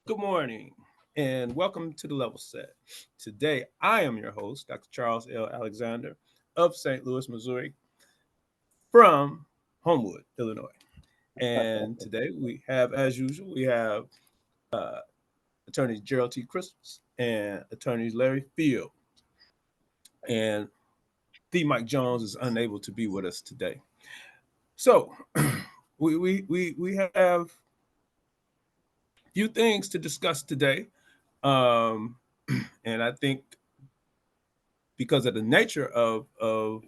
Good morning and welcome to the Level Set. Today, I am your host, Dr. Charles L. Alexander of St. Louis, Missouri, from Homewood, Illinois. And today as usual, we have uh, attorneys Gerald T. Christmas and attorneys Larry Field. And the Mike Jones is unable to be with us today. So, we have a few things to discuss today. Um, and I think because of the nature of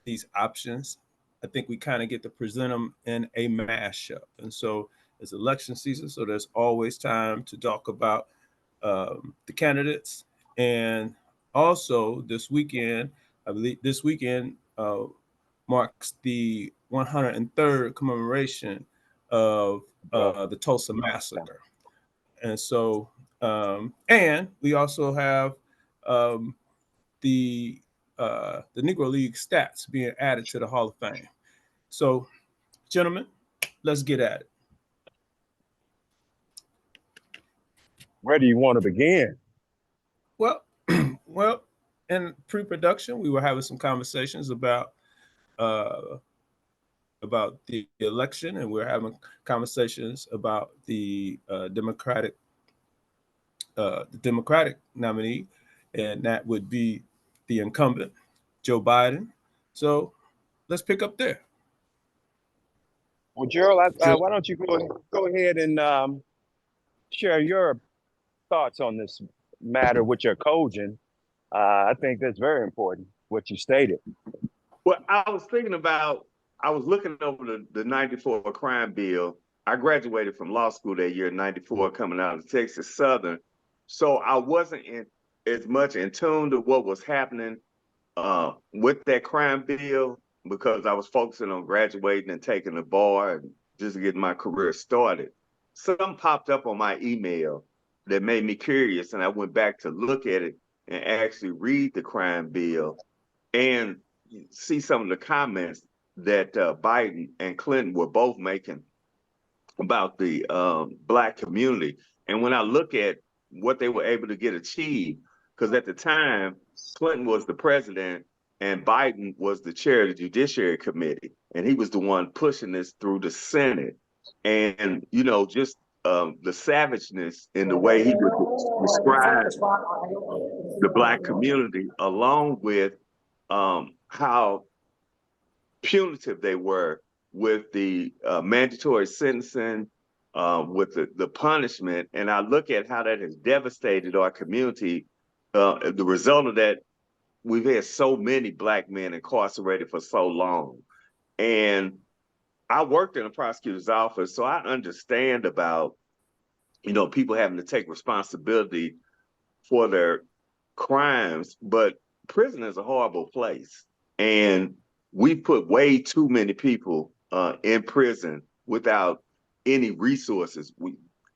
these options, I think we kind of get to present them in a mashup. And so it's election season, so there's always time to talk about the candidates. And also this weekend, I believe this weekend marks the 103rd commemoration of the Tulsa massacre. And so, and we also have um, the Negro League stats being added to the Hall of Fame. So, gentlemen, let's get at it. Where do you want to begin? Well, well, in pre-production, we were having some conversations uh, about the election, and we're having conversations about the Democratic nominee, and that would be the incumbent, Joe Biden. So let's pick up there. Well, Gerald, Joe, why don't you go ahead and share your thoughts on this matter with your coaching? I think that's very important, what you stated. Well, I was looking over the 94 crime bill. I graduated from law school that year, 94, coming out of Texas Southern. So I wasn't as much in tune to what was happening with that crime bill because I was focusing on graduating and taking the bar and just getting my career started. Something popped up on my email that made me curious, and I went back to look at it and actually read the crime bill and see some of the comments that Biden and Clinton were both making about the Black community. And when I look at what they were able to get achieved, because at the time, Clinton was the president and Biden was the chair of the Judiciary Committee, and he was the one pushing this through the Senate. And, just the savageness in the way he would describe the Black community, along with how punitive they were with the mandatory sentencing, with the punishment. And I look at how that has devastated our community. The result of that, we've had so many Black men incarcerated for so long. And I worked in a prosecutor's office, so I understand about, people having to take responsibility for their crimes, but prison is a horrible place. And we put way too many people in prison without any resources.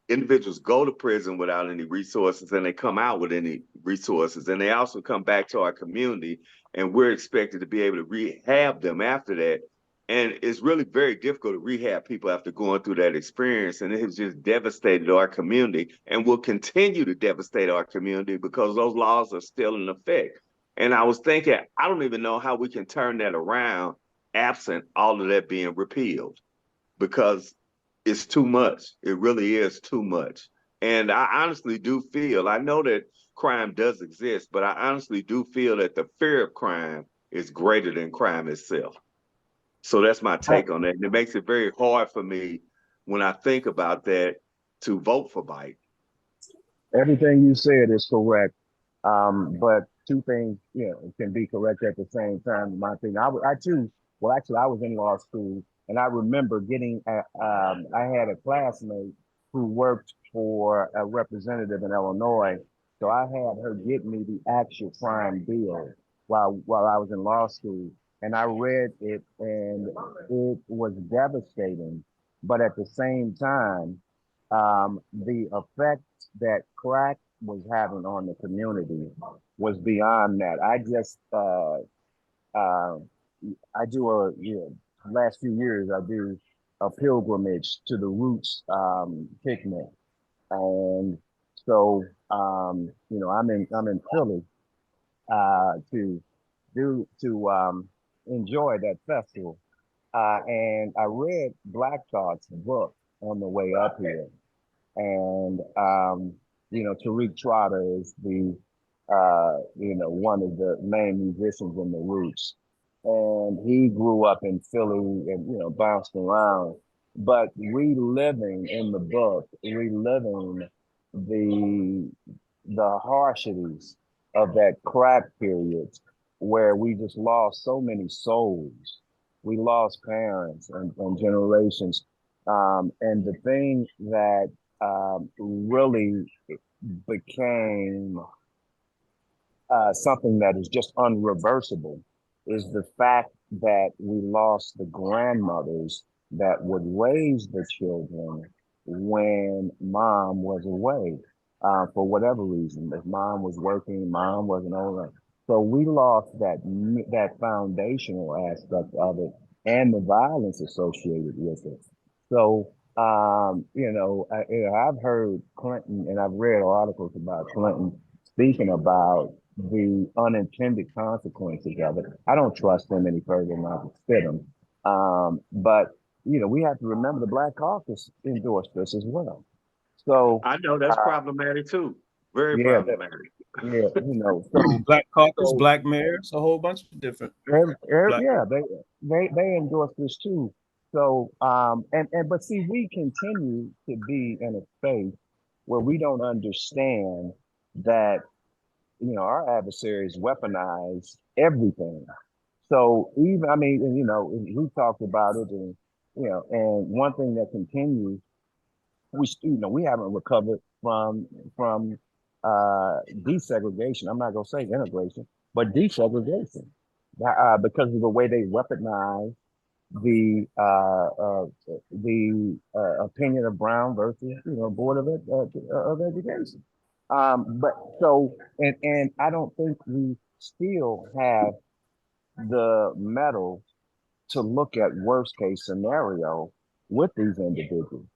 Individuals go to prison without any resources and they come out with any resources. And they also come back to our community and we're expected to be able to rehab them after that. And it's really very difficult to rehab people after going through that experience. And it has just devastated our community and will continue to devastate our community because those laws are still in effect. And I was thinking, I don't even know how we can turn that around absent all of that being repealed because it's too much. It really is too much. And I honestly do feel, I know that crime does exist, but I honestly do feel that the fear of crime is greater than crime itself. So that's my take on that. And it makes it very hard for me when I think about that to vote for Biden. Everything you said is correct, but two things, can be correct at the same time. My thing, I too, well, actually, I was in law school, and I remember I had a classmate who worked for a representative in Illinois, so I had her get me the actual crime bill while I was in law school, and I read it, and it was devastating. But at the same time, the effect that crack was having on the community was beyond that. Uh, I do last few years I do a pilgrimage to the Roots picnic, and So I'm in Philly to enjoy that festival. And I read Black Thought's book on the way up here. And Tariq Trotter is the one of the main musicians in the Roots, and he grew up in Philly and bounced around. But reliving in the book, reliving the harshities of that crack period, where we just lost so many souls. We lost parents and generations. And the thing that really became something that is just unreversible is the fact that we lost the grandmothers that would raise the children when mom was away for whatever reason. If mom was working, mom wasn't around. So we lost that foundational aspect of it and the violence associated with it. So I've heard Clinton and I've read articles about Clinton speaking about the unintended consequences of it. I don't trust them any further than I can spit them. But we have to remember the Black Caucus endorsed this as well. So I know that's problematic too. Very yeah, problematic. so Black Caucus, so Black Mayors, a whole bunch of different black. yeah, they endorse this too. So but see, we continue to be in a space where we don't understand that our adversaries weaponize everything. So even, I mean, we talked about it, and one thing that continues, we haven't recovered from desegregation. I'm not gonna say integration, but desegregation, because of the way they weaponize the opinion of Brown versus Board of Education. But so and I don't think we still have the metal to look at worst case scenario with these individuals.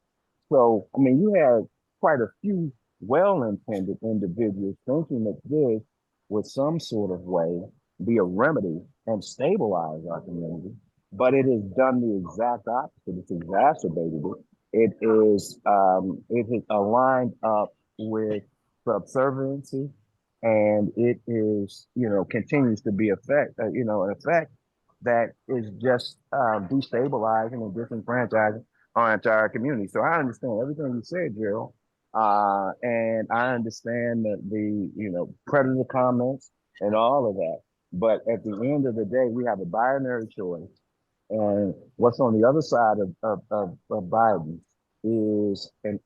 So I mean, you have quite a few well-intended individuals thinking that this would some sort of way be a remedy and stabilize our community, but it has done the exact opposite. It's exacerbated it. It has aligned up with subserviency, and it is continues to be an effect that is just destabilizing and disenfranchising our entire community. So I understand everything you said, Gerald, and I understand the predator comments and all of that. But at the end of the day, we have a binary choice, and what's on the other side of Biden is an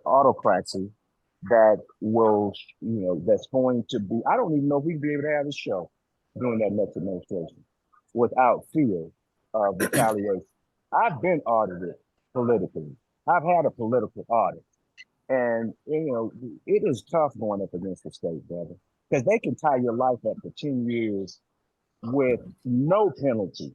autocracy that will that's going to be. I don't even know if we'd be able to have a show during that next administration without fear of retaliation. I've been audited politically. I've had a political audit. And it is tough going up against the state, brother, because they can tie your life up for 10 years with no penalty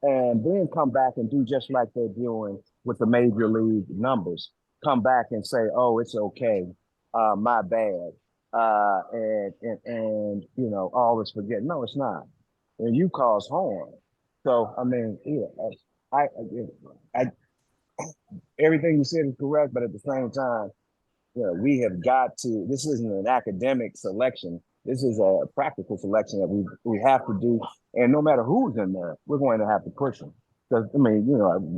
and then come back and do just like they're doing with the major league numbers. Come back and say, "Oh, it's okay, my bad," and all is forget. No, it's not. And you cause harm. So I mean, yeah, I everything you said is correct, but at the same time, we have got to. This isn't an academic selection. This is a practical selection that we have to do. And no matter who's in there, we're going to have to push them. Because I mean,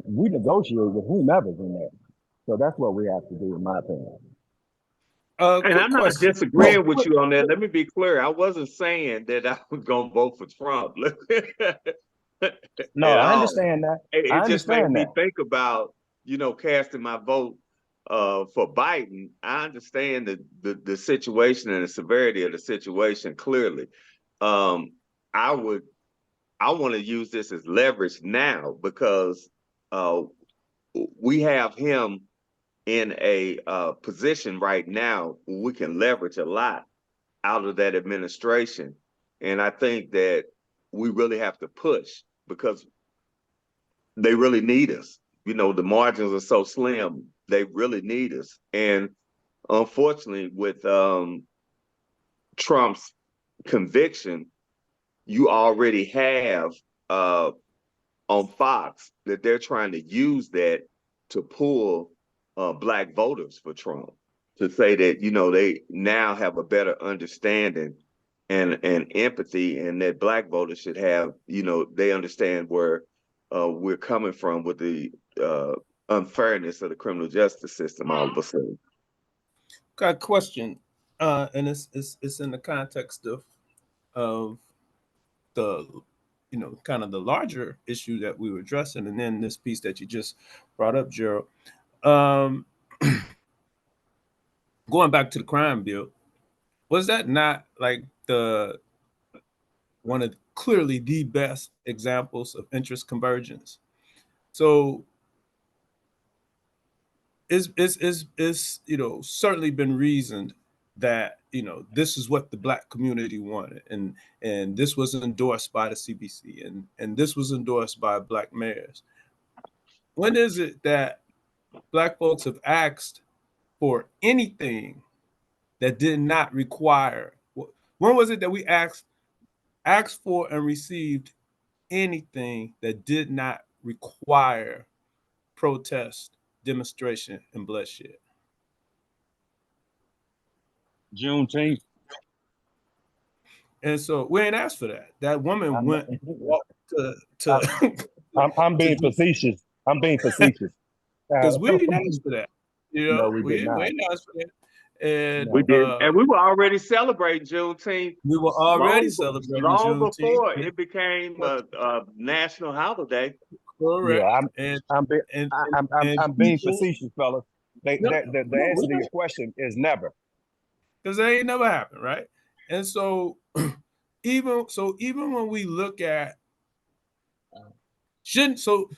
we negotiate with whomever's in there. So that's what we have to do, in my opinion. And Quick I'm not question. disagreeing with you on that. Let me be clear. I wasn't saying that I was going to vote for Trump No, at I all. understand that. I It just made understand me that. think about, casting my vote for Biden. I understand the situation and the severity of the situation clearly. I want to use this as leverage now because we have him in a position right now where we can leverage a lot out of that administration. And I think that we really have to push because they really need us. The margins are so slim. They really need us. And unfortunately, with Trump's conviction, you already have on Fox that they're trying to use that to pull black voters for Trump, to say that, you know, they now have a better understanding and empathy, and that black voters should have, you know, they understand where we're coming from with the unfairness of the criminal justice system all of a sudden. Got a question, and it's in the context of the, you know, kind of the larger issue that we were addressing, and then this piece that you just brought up, Gerald. Um, Going back to the crime bill, was that not like the one of clearly the best examples of interest convergence? So is you know, certainly been reasoned that, you know, this is what the black community wanted, and this was endorsed by the CBC, and this was endorsed by black mayors. When is it that black folks have asked for anything that did not require? When was it that we asked for and received anything that did not require protest, demonstration, and bloodshed? Juneteenth. And so we ain't asked for that. That woman walked to I'm being facetious. I'm being facetious. because we didn't ask for that. You know, No, we did not. didn't ask for that. And We did, and we were already celebrating Juneteenth we were already celebrating long Juneteenth before it became a national holiday. Correct. Yeah, and I'm being facetious, fellas. The answer to your because question is never. that ain't never happened, right? And so even when we look at shouldn't so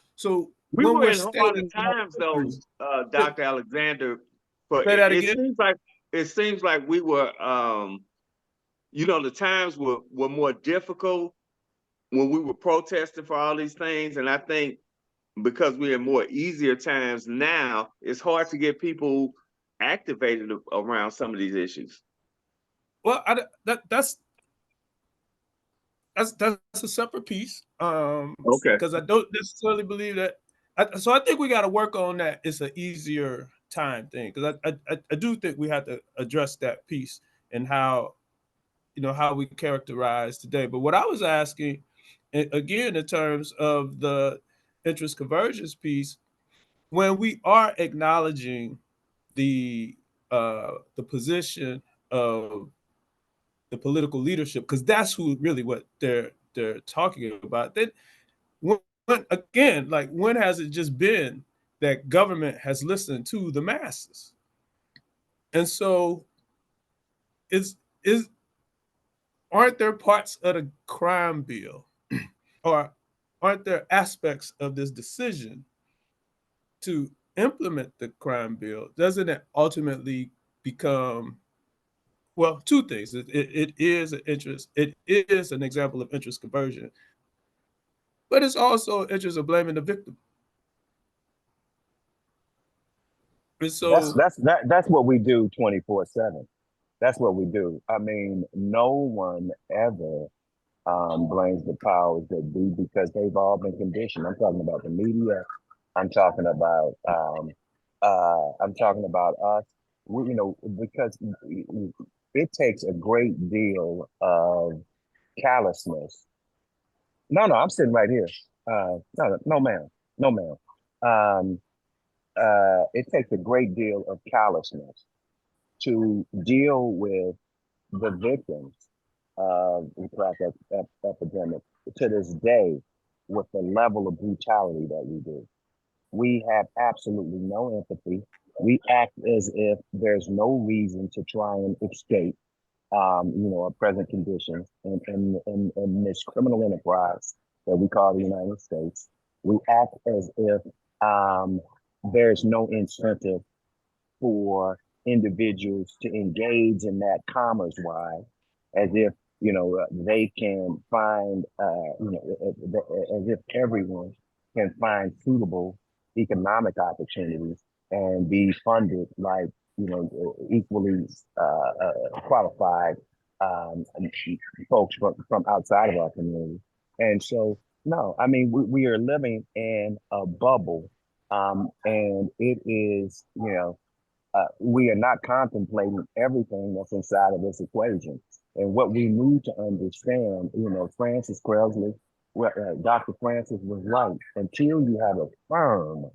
We when were we're in hard stating times, though, Dr. Alexander. For say that it again. seems like we were, you know, the times were more difficult when we were protesting for all these things, and I think because we're in more easier times now, it's hard to get people activated around some of these issues. Well, that's a separate piece. Okay. Because I don't necessarily believe that. So I think we got to work on that. It's an easier time thing, because I do think we have to address that piece and how, you know, how we characterize today. But what I was asking, again, in terms of the interest convergence piece, when we are acknowledging the position of the political leadership, because that's who really what they're talking about. Then when, again, like, when has it just been that government has listened to the masses? And so is aren't there parts of the crime bill or aren't there aspects of this decision to implement the crime bill? Doesn't it ultimately become, well, two things? It is an interest. It is an example of interest conversion, but it's also an interest of blaming the victim. And so, That's what we do 24/7. That's what we do. I mean, no one ever blames the powers that be, because they've all been conditioned. I'm talking about the media. I'm talking about us. We, you know, because it takes a great deal of callousness. No, I'm sitting right here. No, ma'am, no, ma'am. Um, it takes a great deal of callousness to deal with the victims of the crack epidemic to this day with the level of brutality that we do. We have absolutely no empathy. We act as if there's no reason to try and escape, our present conditions in this criminal enterprise that we call the United States. We act as if there's no incentive for individuals to engage in that commerce-wise, as if they can find, as if everyone can find suitable economic opportunities and be funded like equally qualified folks from outside of our community. And so, no, I mean, we are living in a bubble, and it is, we are not contemplating everything that's inside of this equation. And what we need to understand, Francis Kresley, Dr. Francis was right. Until you have a firm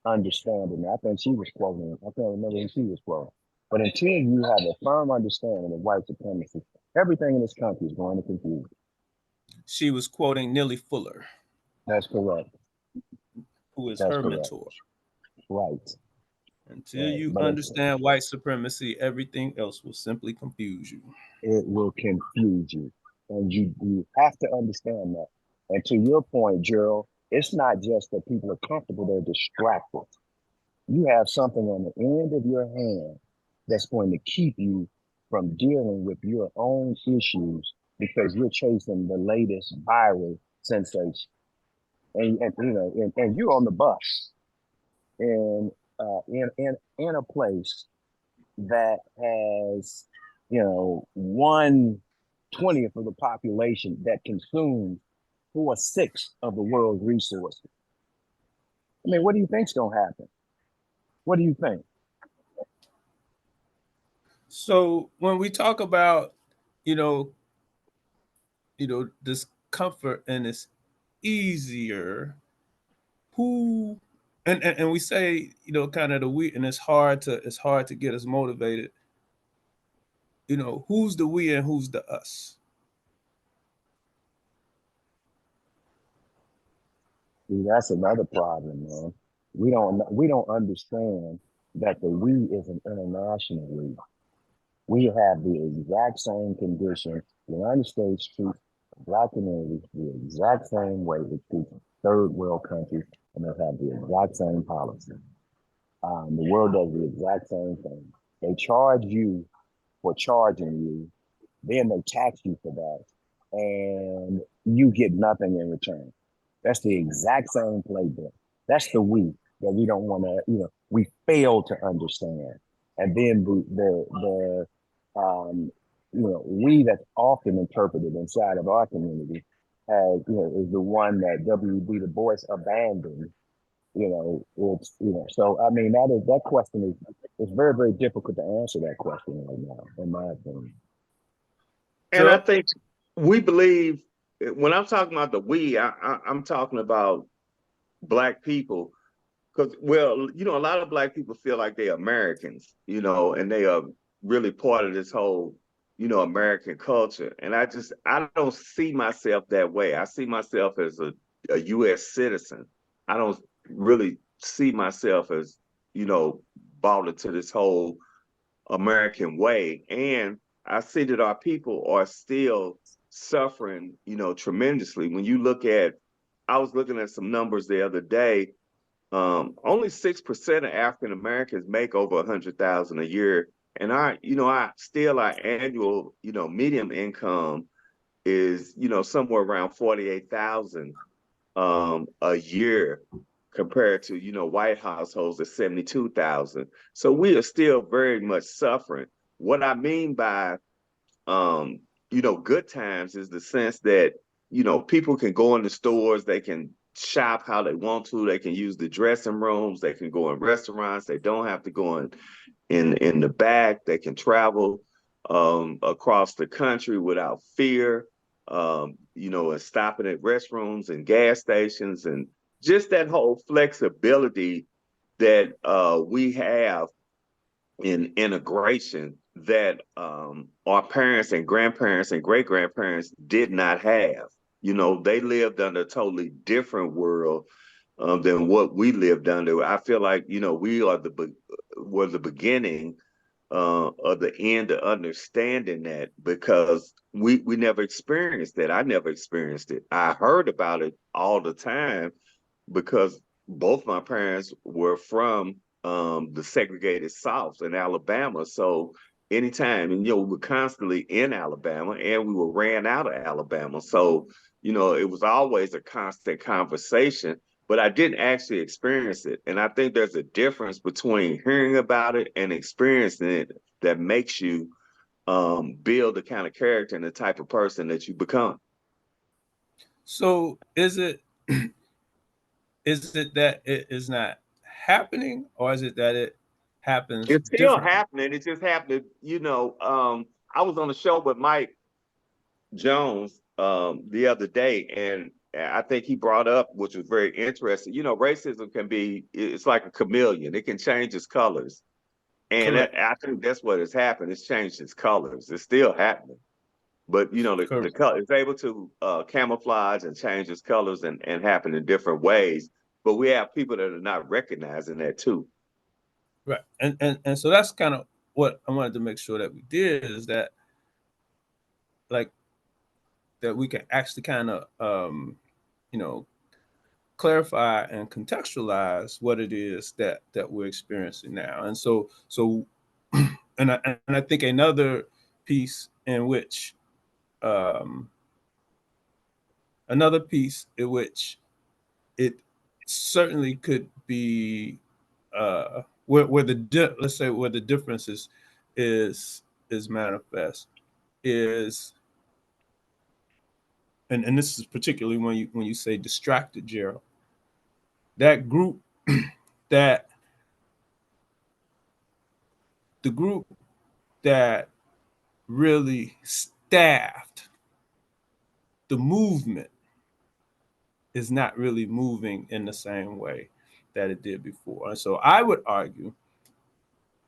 understanding, I think she was quoting, I can't remember who she was quoting, but until you have a firm understanding of white supremacy, everything in this country is going to confuse. She was quoting Neely Fuller. That's correct. Who is her mentor. Right. Until you understand white supremacy, everything else will simply confuse you. It will confuse you. And you have to understand that. And to your point, Gerald, it's not just that people are comfortable, they're distracted. You have something on the end of your hand that's going to keep you from dealing with your own issues because you're chasing the latest viral sensation. And you're on the bus in a place that has 1/20th of the population that consumes 4/6 of the world's resources. I mean, what do you think's gonna happen? What do you think? So when we talk about discomfort and it's easier, who and we say kind of the we, and it's hard to get us motivated. Who's the we and who's the us? See, that's another problem, man. We don't understand that the we is an international we. We have the exact same condition. The United States treats Black communities the exact same way it treats third world countries, and they have the exact same policy. The world does the exact same thing. They charge you for charging you, then they tax you for that, and you get nothing in return. That's the exact same playbook. That's the we that we don't want to, we fail to understand. And then we that's often interpreted inside of our community as, is the one that W.B. Du Bois abandoned. So I mean, that question is very, very difficult to answer that question right now, in my opinion. And I think we believe, when I'm talking about the we, I'm talking about Black people, because, a lot of Black people feel like they're Americans, and they are really part of this whole, American culture. And I don't see myself that way. I see myself as a U.S. citizen. I don't really see myself as, bought into this whole American way. And I see that our people are still suffering, tremendously. When you look at, I was looking at some numbers the other day, only 6% of African Americans make over $100,000 a year. And our annual, median income is, somewhere around 48,000 a year, compared to, white households at 72,000. So we are still very much suffering. What I mean by, good times is the sense that, people can go in the stores, they can shop how they want to, they can use the dressing rooms, they can go in restaurants, they don't have to go in the back, they can travel across the country without fear, and stopping at restrooms and gas stations, and just that whole flexibility that we have in integration that our parents and grandparents and great-grandparents did not have. They lived under a totally different world than what we lived under. I feel like, we are were the beginning of the end of understanding that, because we never experienced that. I never experienced it. I heard about it all the time because both my parents were from the segregated South in Alabama. So anytime, and we were constantly in Alabama, and we were ran out of Alabama. So, it was always a constant conversation. but I didn't actually experience it. And I think there's a difference between hearing about it and experiencing it that makes you build the kind of character and the type of person that you become. So is it that it is not happening, or is it that it happens It's still differently? happening. It just happened, I was on a show with Mike Jones the other day, and I think he brought up, which was very interesting. Racism it's like a chameleon. It can change its colors. And Correct. I think that's what has happened. It's changed its colors. It's still happening. But the Correct. color is able to camouflage and change its colors and happen in different ways. But we have people that are not recognizing that too. Right. And so that's kind of what I wanted to make sure that we did, is that, like, that we can actually kind of clarify and contextualize what it is that we're experiencing now. And so and I think another piece in which it certainly could be where let's say where the differences is manifest is, and this is particularly when you say distracted, Gerald, that group that the group that really staffed the movement is not really moving in the same way that it did before. And so I would argue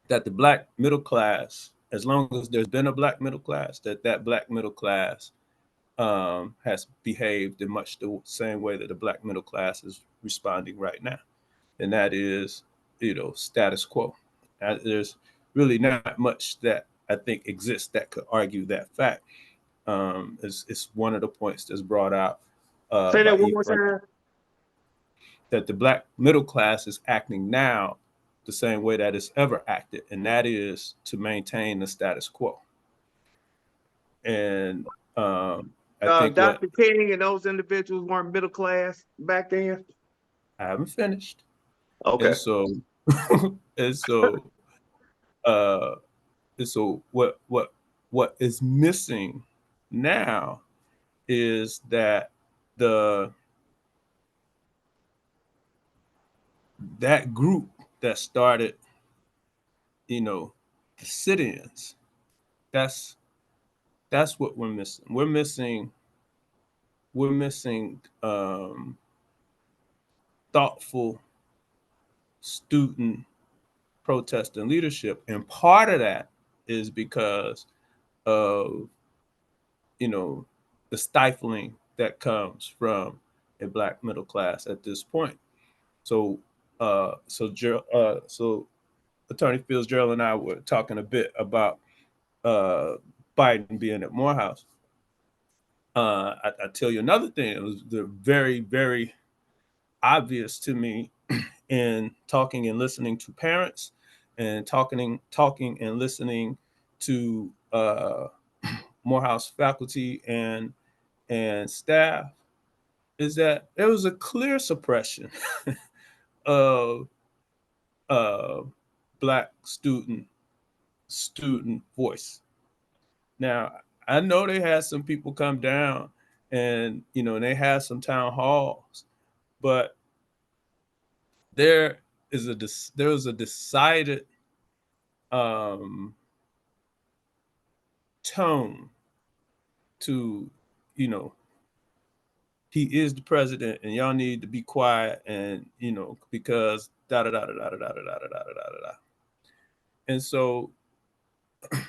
that the black middle class, as long as there's been a black middle class, that black middle class has behaved in much the same way that the black middle class is responding right now. And that is, status quo. There's really not much that I think exists that could argue that fact. It's one of the points that's brought out Say by that one more Ephraim, time. that the black middle class is acting now the same way that it's ever acted, and that is to maintain the status quo. And I think Dr. King and those individuals weren't middle class back then. I haven't finished. Okay. And so and so uh and so what is missing now is that that group that started, the sit-ins, that's what we're missing. We're missing thoughtful student protest and leadership. And part of that is because of, the stifling that comes from a black middle class at this point. So so Attorney Fitzgerald and I were talking a bit about Biden being at Morehouse. I tell you another thing. It was very, very obvious to me in talking and listening to parents, and talking and listening to Morehouse faculty and staff, is that there was a clear suppression of black student voice. Now, I know they had some people come down, and they had some town halls, but there was a decided tone to, he is the president and y'all need to be quiet, and because da da da da da da da da da da da da. And so I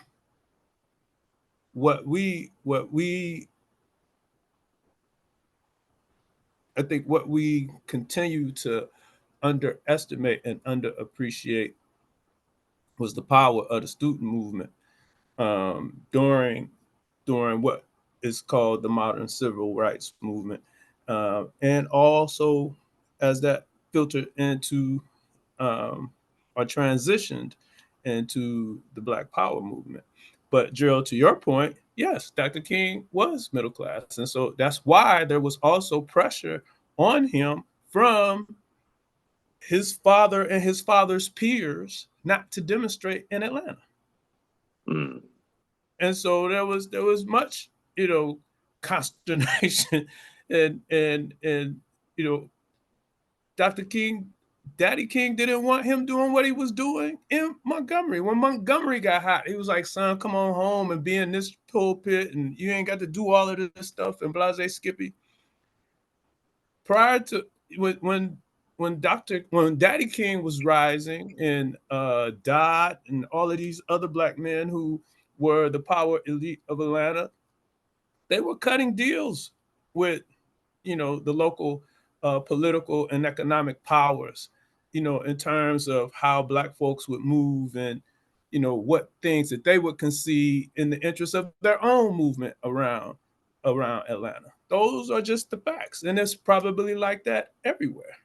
think what we continue to underestimate and underappreciate was the power of the student movement during what is called the modern civil rights movement, and also as that filtered into or transitioned into the Black Power movement. But Gerald, to your point, yes, Dr. King was middle class, and so that's why there was also pressure on him from his father and his father's peers not to demonstrate in Atlanta. Mm. And so there was much, consternation and Dr. King, Daddy King didn't want him doing what he was doing in Montgomery. When Montgomery got hot, he was like, son, come on home and be in this pulpit and you ain't got to do all of this stuff and blase Skippy. Prior to when Daddy King was rising and Dodd and all of these other black men who were the power elite of Atlanta, they were cutting deals with the local political and economic powers, in terms of how black folks would move and what things that they would concede in the interest of their own movement around Atlanta. Those are just the facts, and it's probably like that everywhere.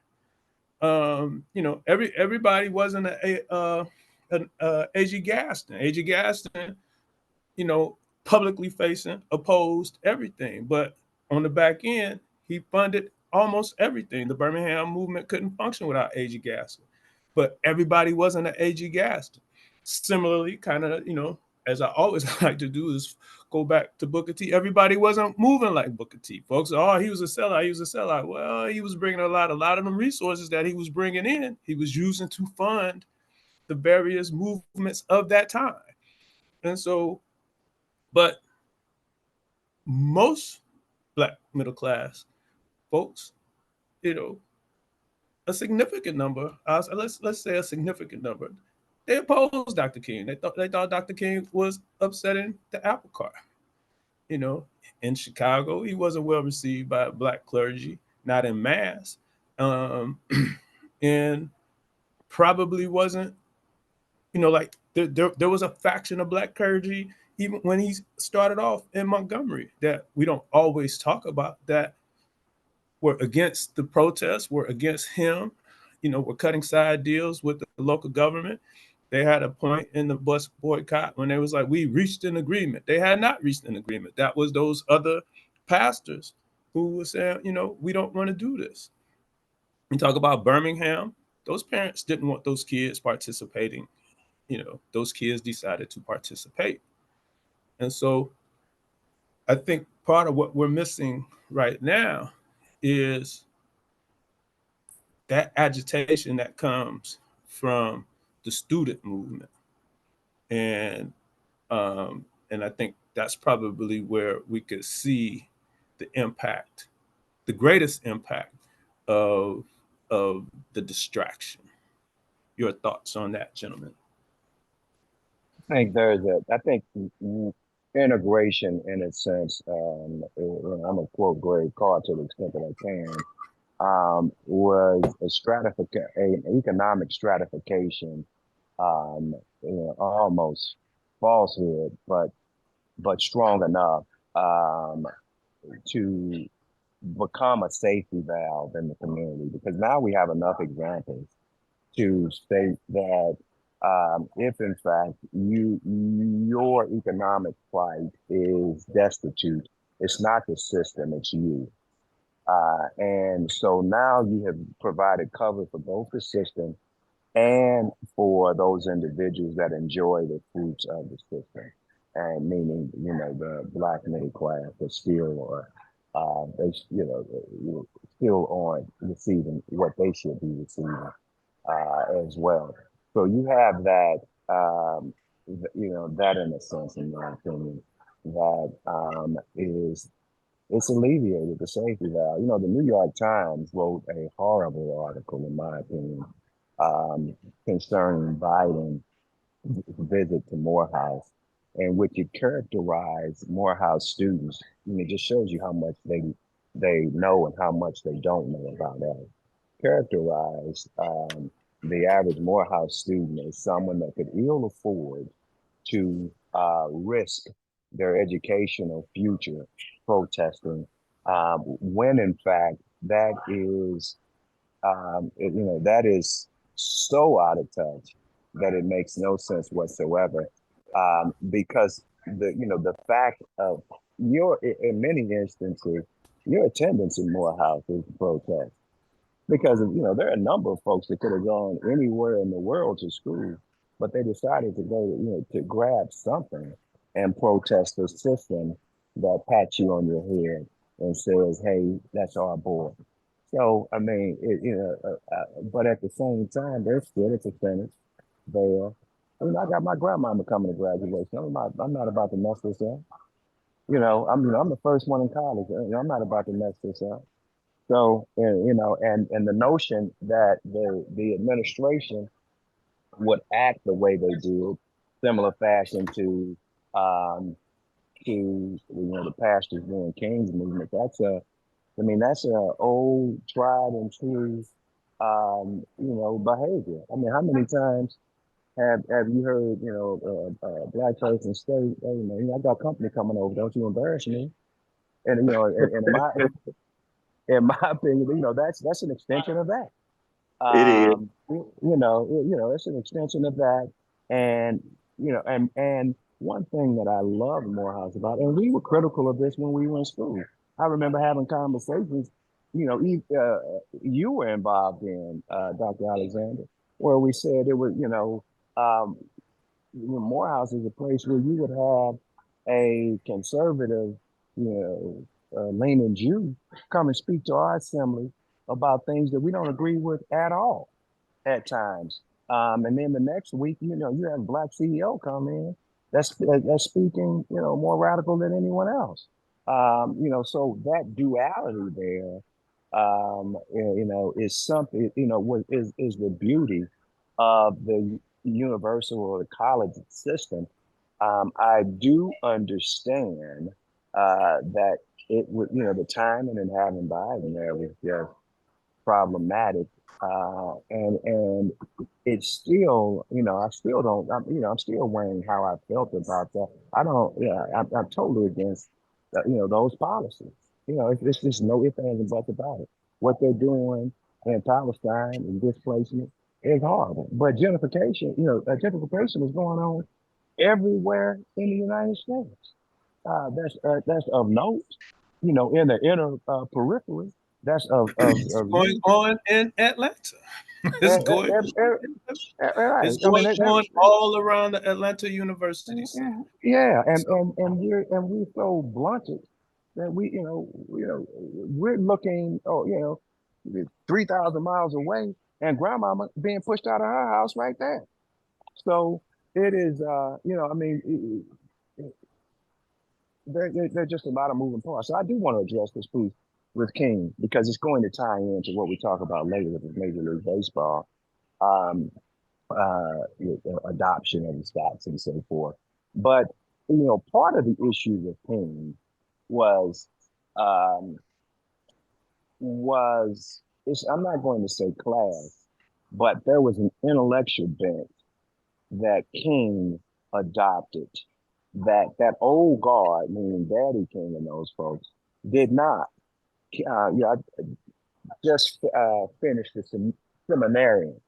Everybody wasn't an A.G. Gaston. A.G. Gaston, publicly facing, opposed everything, but on the back end, he funded almost everything. The Birmingham movement couldn't function without A.G. Gaston, but everybody wasn't an A.G. Gaston. Similarly, kind of, as I always like to do, is go back to Booker T. Everybody wasn't moving like Booker T. Folks, oh, he was a sellout. He was a sellout. Well, he was bringing a lot of them resources that he was bringing in, he was using to fund the various movements of that time. And so, but most black middle class folks, a significant number, let's say a significant number, they opposed Dr. King. They thought Dr. King was upsetting the apple cart. In Chicago, he wasn't well received by black clergy, not in mass, and probably wasn't, like there was a faction of black clergy even when he started off in Montgomery that we don't always talk about, that were against the protests, were against him, were cutting side deals with the local government. They had a point in the bus boycott when they was like, we reached an agreement. They had not reached an agreement. That was those other pastors who were saying, we don't want to do this. You talk about Birmingham, those parents didn't want those kids participating. Those kids decided to participate. And so I think part of what we're missing right now is that agitation that comes from the student movement. And I think that's probably where we could see the impact, the greatest impact of the distraction. Your thoughts on that, gentlemen? I think integration in a sense, I'm gonna quote Greg Carr to the extent that I can, was an economic stratification, almost falsehood, but strong enough to become a safety valve in the community. Because now we have enough examples to state that if in fact your economic plight is destitute, it's not the system, it's you. And so now you have provided cover for both the system and for those individuals that enjoy the fruits of the system. And meaning, the black middle class that still are, still aren't receiving what they should be receiving as well. So you have that, that in a sense, in my opinion, that it's alleviated the safety valve. The New York Times wrote a horrible article, in my opinion, concerning Biden's visit to Morehouse, in which it characterized Morehouse students. It just shows you how much they know and how much they don't know about us. Characterized the average Morehouse student as someone that could ill afford to risk their educational future protesting, when in fact that is, that is so out of touch that it makes no sense whatsoever. Because the fact of in many instances, your attendance in Morehouse is a protest. because there are a number of folks that could have gone anywhere in the world to school, but they decided to go, to grab something and protest the system that pats you on your head and says, "Hey, that's our boy." So I mean, but at the same time, there's still a percentage there. I mean, I got my grandmama coming to graduation. I'm not about to mess this up. I'm the first one in college. I'm not about to mess this up. So, and the notion that the administration would act the way they did, similar fashion to the pastors doing King's movement. That's a old tried and true behavior. I mean, how many times have you heard black person say, "Hey man, I got company coming over, don't you embarrass me?" And and in my opinion, that's an extension of that. It is. It's an extension of that. And and one thing that I love Morehouse about, and we were critical of this when we were in school. I remember having conversations, you were involved in, Dr. Alexander, where we said it was, um, Morehouse is a place where you would have a conservative, leaning Jew come and speak to our assembly about things that we don't agree with at all at times. And then the next week, you have a black CEO come in that's speaking, more radical than anyone else. So that duality there, is something, is the beauty of the universal or the college system. I do understand that it would, the timing and having Biden there was just problematic. And it's still, I still don't, I'm still weighing how I felt about that. I don't, I'm totally against, those policies. It's just no ifs, ands, and buts about it. What they're doing in Palestine and displacement is horrible. But gentrification is going on everywhere in the United States. That's of note, in the inner periphery. That's It's of going use. on in Atlanta. It's Eh, eh, going eh, eh, Right. it's I mean, going on all around the Atlanta University city. yeah, and So we're so blunted that we're looking, 3,000 miles away, and grandmama being pushed out of her house right there. So it is, I mean, there are just a lot of moving parts. So I do want to address this piece with King because it's going to tie into what we talk about later with Major League Baseball, um, adoption of the stats and so forth. But part of the issue with King was um, I'm not going to say class, but there was an intellectual bent that King adopted that old guard, meaning Daddy King and those folks, did not. I just finished the seminarian,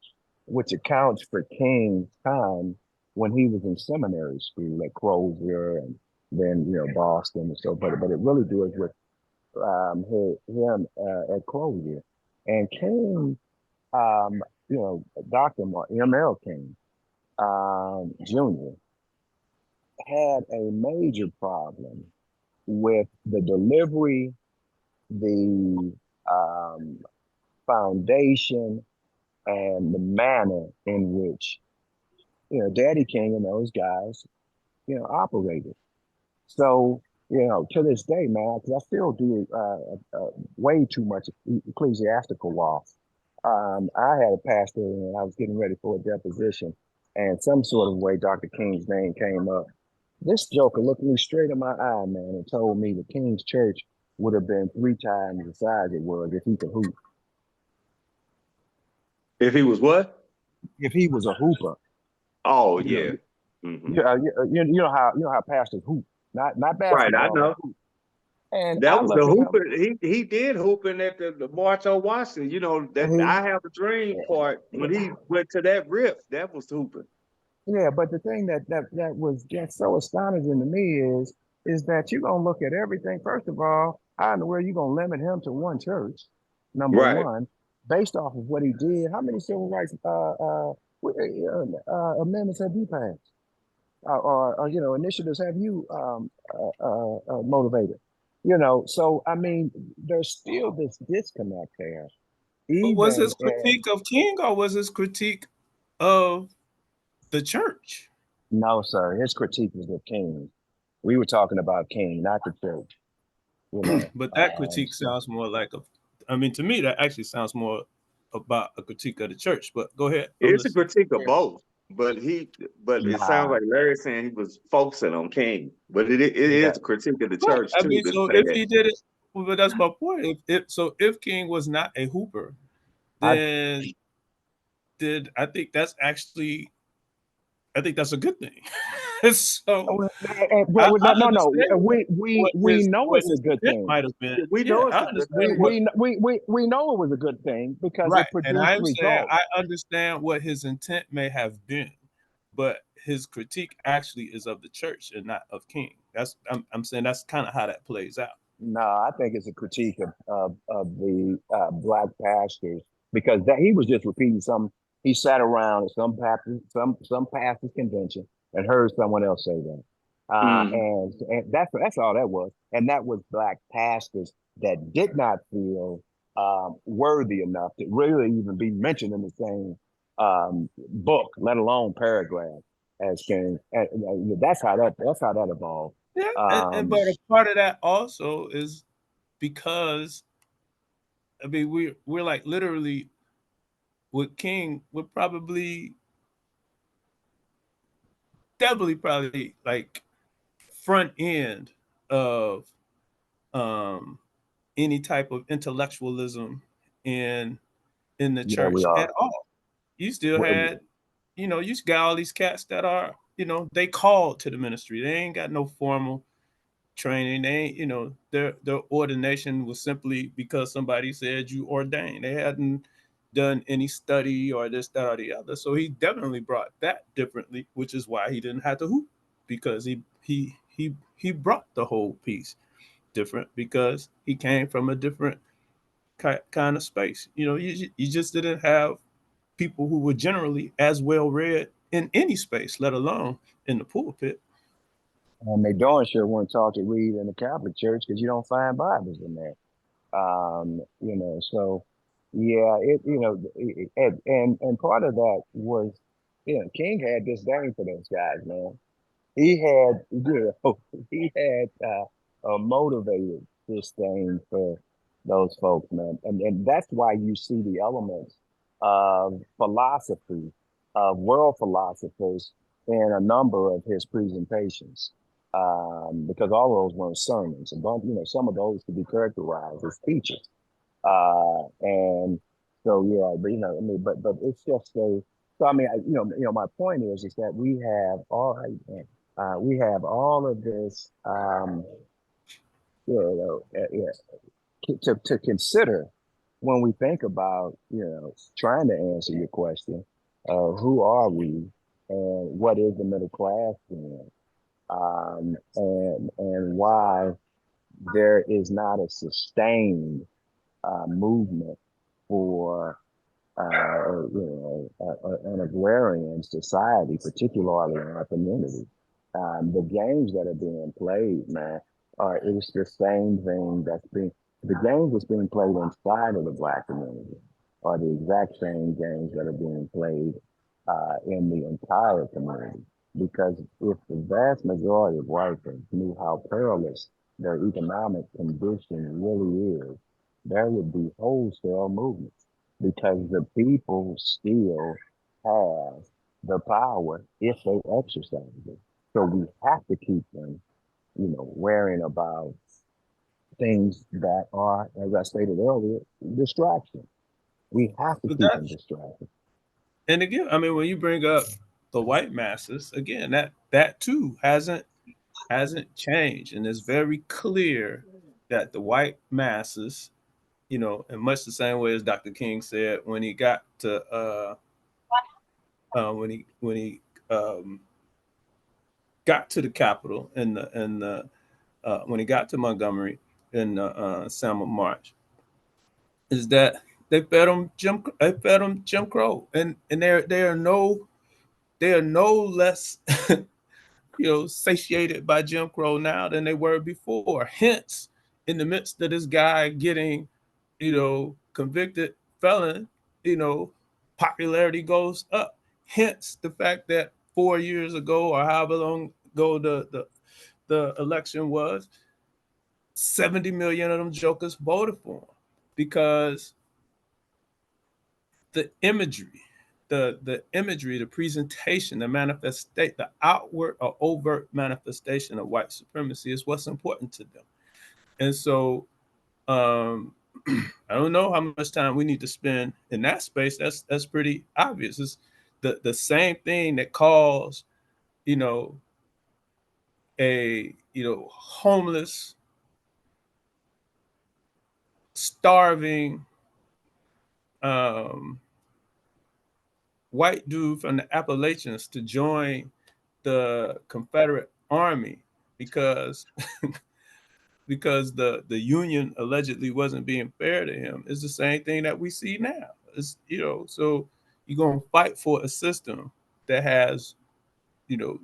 which accounts for King's time when he was in seminary school at Crozier and then Boston and so forth. But it really deals with him at Crozier and King. Um, Dr. M.L. King Jr. had a major problem with the delivery, the foundation, and the manner in which Daddy King and those guys operated. So to this day, man, because I still do way too much ecclesiastical law. I had a pastor and I was getting ready for a deposition, and some sort of way Dr. King's name came up. This joker looked me straight in my eye, man, and told me the King's church would have been 3 times the size it was if he could hoop. If he was what? If he was a hooper. Oh You know, yeah. Mhm. you know how pastors hoop, not Right, I basketball, but know. hoop. And That I was the looked at him, hooper. He did hooping at the March on Washington. That and I have a dream part when he went to that riff. That was hooping. yeah, but the thing that was just so astonishing to me is that you're gonna look at everything. First of all, how in the world you gonna limit him to one church? Number Right. one. based off of what he did, how many civil rights amendments have you passed? Or initiatives have you motivated? So I mean, there's still this disconnect there. But was Even his critique of King or was his critique of the church? no, sir, his critique was of King. We were talking about King, not the church. But that critique sounds more like I mean, to me, that actually sounds more about a critique of the church. But go ahead. It's a critique of both, but it sounds Nah, like Larry's saying he was focusing on King, but it yeah, is a critique of the Right. church I too. mean, To so say if that he did it, well, but that's my point. If King was not a hooper, I then I think that's actually a good thing. So well, I no, no. understand We know what it's a his good intent thing. might have been. we Yeah, know it's I a good understand thing. We know it was a good thing because right. it And produced I'm saying results. I understand what his intent may have been, but his critique actually is of the church and not of King. I'm saying that's kind of how that plays out. No, I think it's a critique of the black pastors because that he was just repeating some. He sat around at some pastor's convention and heard someone else say that, Mm. and that's all that was. And that was black pastors that did not feel worthy enough to really even be mentioned in the same book, let alone paragraph as King. And that's how that evolved. Yeah, and Um, but a part of that also is because I mean we're like literally with King, we're probably definitely probably like front end of um any type of intellectualism in the yeah, we church are. at all. You still had, you got all these cats that are, they called to the ministry. They ain't got no formal training. They ain't, their ordination was simply because somebody said you ordained. They hadn't done any study or this, that, or the other. So he definitely brought that differently, which is why he didn't have to hoop because he brought the whole piece different because he came from a different kind of space. You just didn't have people who were generally as well read in any space, let alone in the pulpit. And they darn sure weren't taught to read in the Catholic Church because you don't find Bibles in there. So yeah, and part of that was, King had disdain for those guys, man. He had, he had a motivated disdain for those folks, man, and that's why you see the elements of philosophy, of world philosophers, in a number of his presentations, because all of those weren't sermons, and some of those could be characterized as speeches, and so yeah, but I mean, but it's just a. So I mean, my point is that we have all of this, to consider when we think about, trying to answer your question, who are we and what is the middle class then, and why there is not a sustained movement for an agrarian society, particularly in our community. The games that are being played, man, it's the same thing the games that's being played inside of the black community are the exact same games that are being played in the entire community. Because if the vast majority of whites knew how perilous their economic condition really is, there would be wholesale movements because the people still have the power if they exercise it. So we have to keep them, worrying about things that are, as I stated earlier, distraction. We have to But keep them that's distracted. and again, I mean, when you bring up the white masses, again, that too hasn't changed, and it's very clear that the white masses, in much the same way as Dr. King said when he got to when he got to the Capitol and when he got to Montgomery in Selma March, is that They fed them Jim Crow, and they are no less satiated by Jim Crow now than they were before. Hence, in the midst of this guy getting, convicted felon, popularity goes up. Hence, the fact that 4 years ago or however long ago the election was, 70 million of them jokers voted for him because the imagery, the presentation, the manifestation, the outward or overt manifestation of white supremacy is what's important to them. And so I don't know how much time we need to spend in that space. That's pretty obvious. It's the same thing that caused, a homeless, starving white dude from the Appalachians to join the Confederate Army because because the Union allegedly wasn't being fair to him. It's the same thing that we see now. It's, so you're gonna fight for a system that has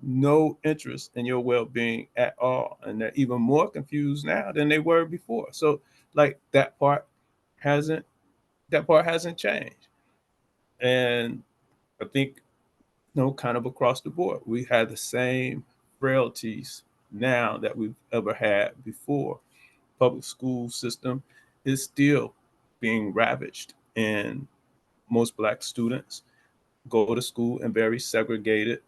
no interest in your well-being at all, and they're even more confused now than they were before. So like hasn't that part hasn't changed. And I think, kind of across the board, we have the same frailties now that we've ever had before. Public school system is still being ravaged, and most Black students go to school in very segregated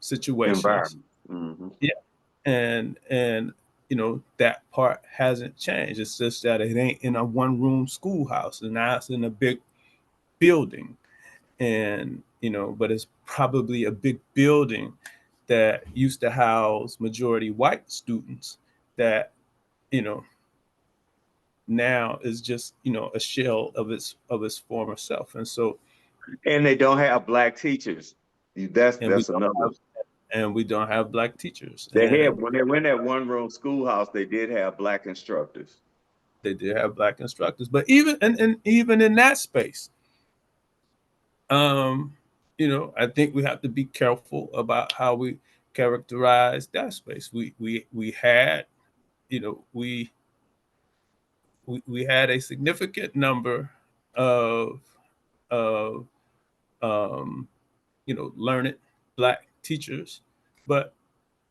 situations. Environment. Mm-hmm. Yeah, and that part hasn't changed. It's just that it ain't in a one-room schoolhouse, and now it's in a big building. And but it's probably a big building that used to house majority white students that now is just a shell of its former self. And so And they don't have Black teachers. That's another. And we don't have Black teachers. They had, when they went that one-room schoolhouse, they did have Black instructors. They did have Black instructors, but even in that space, I think we have to be careful about how we characterize that space. We had, we had a significant number of learned Black teachers, but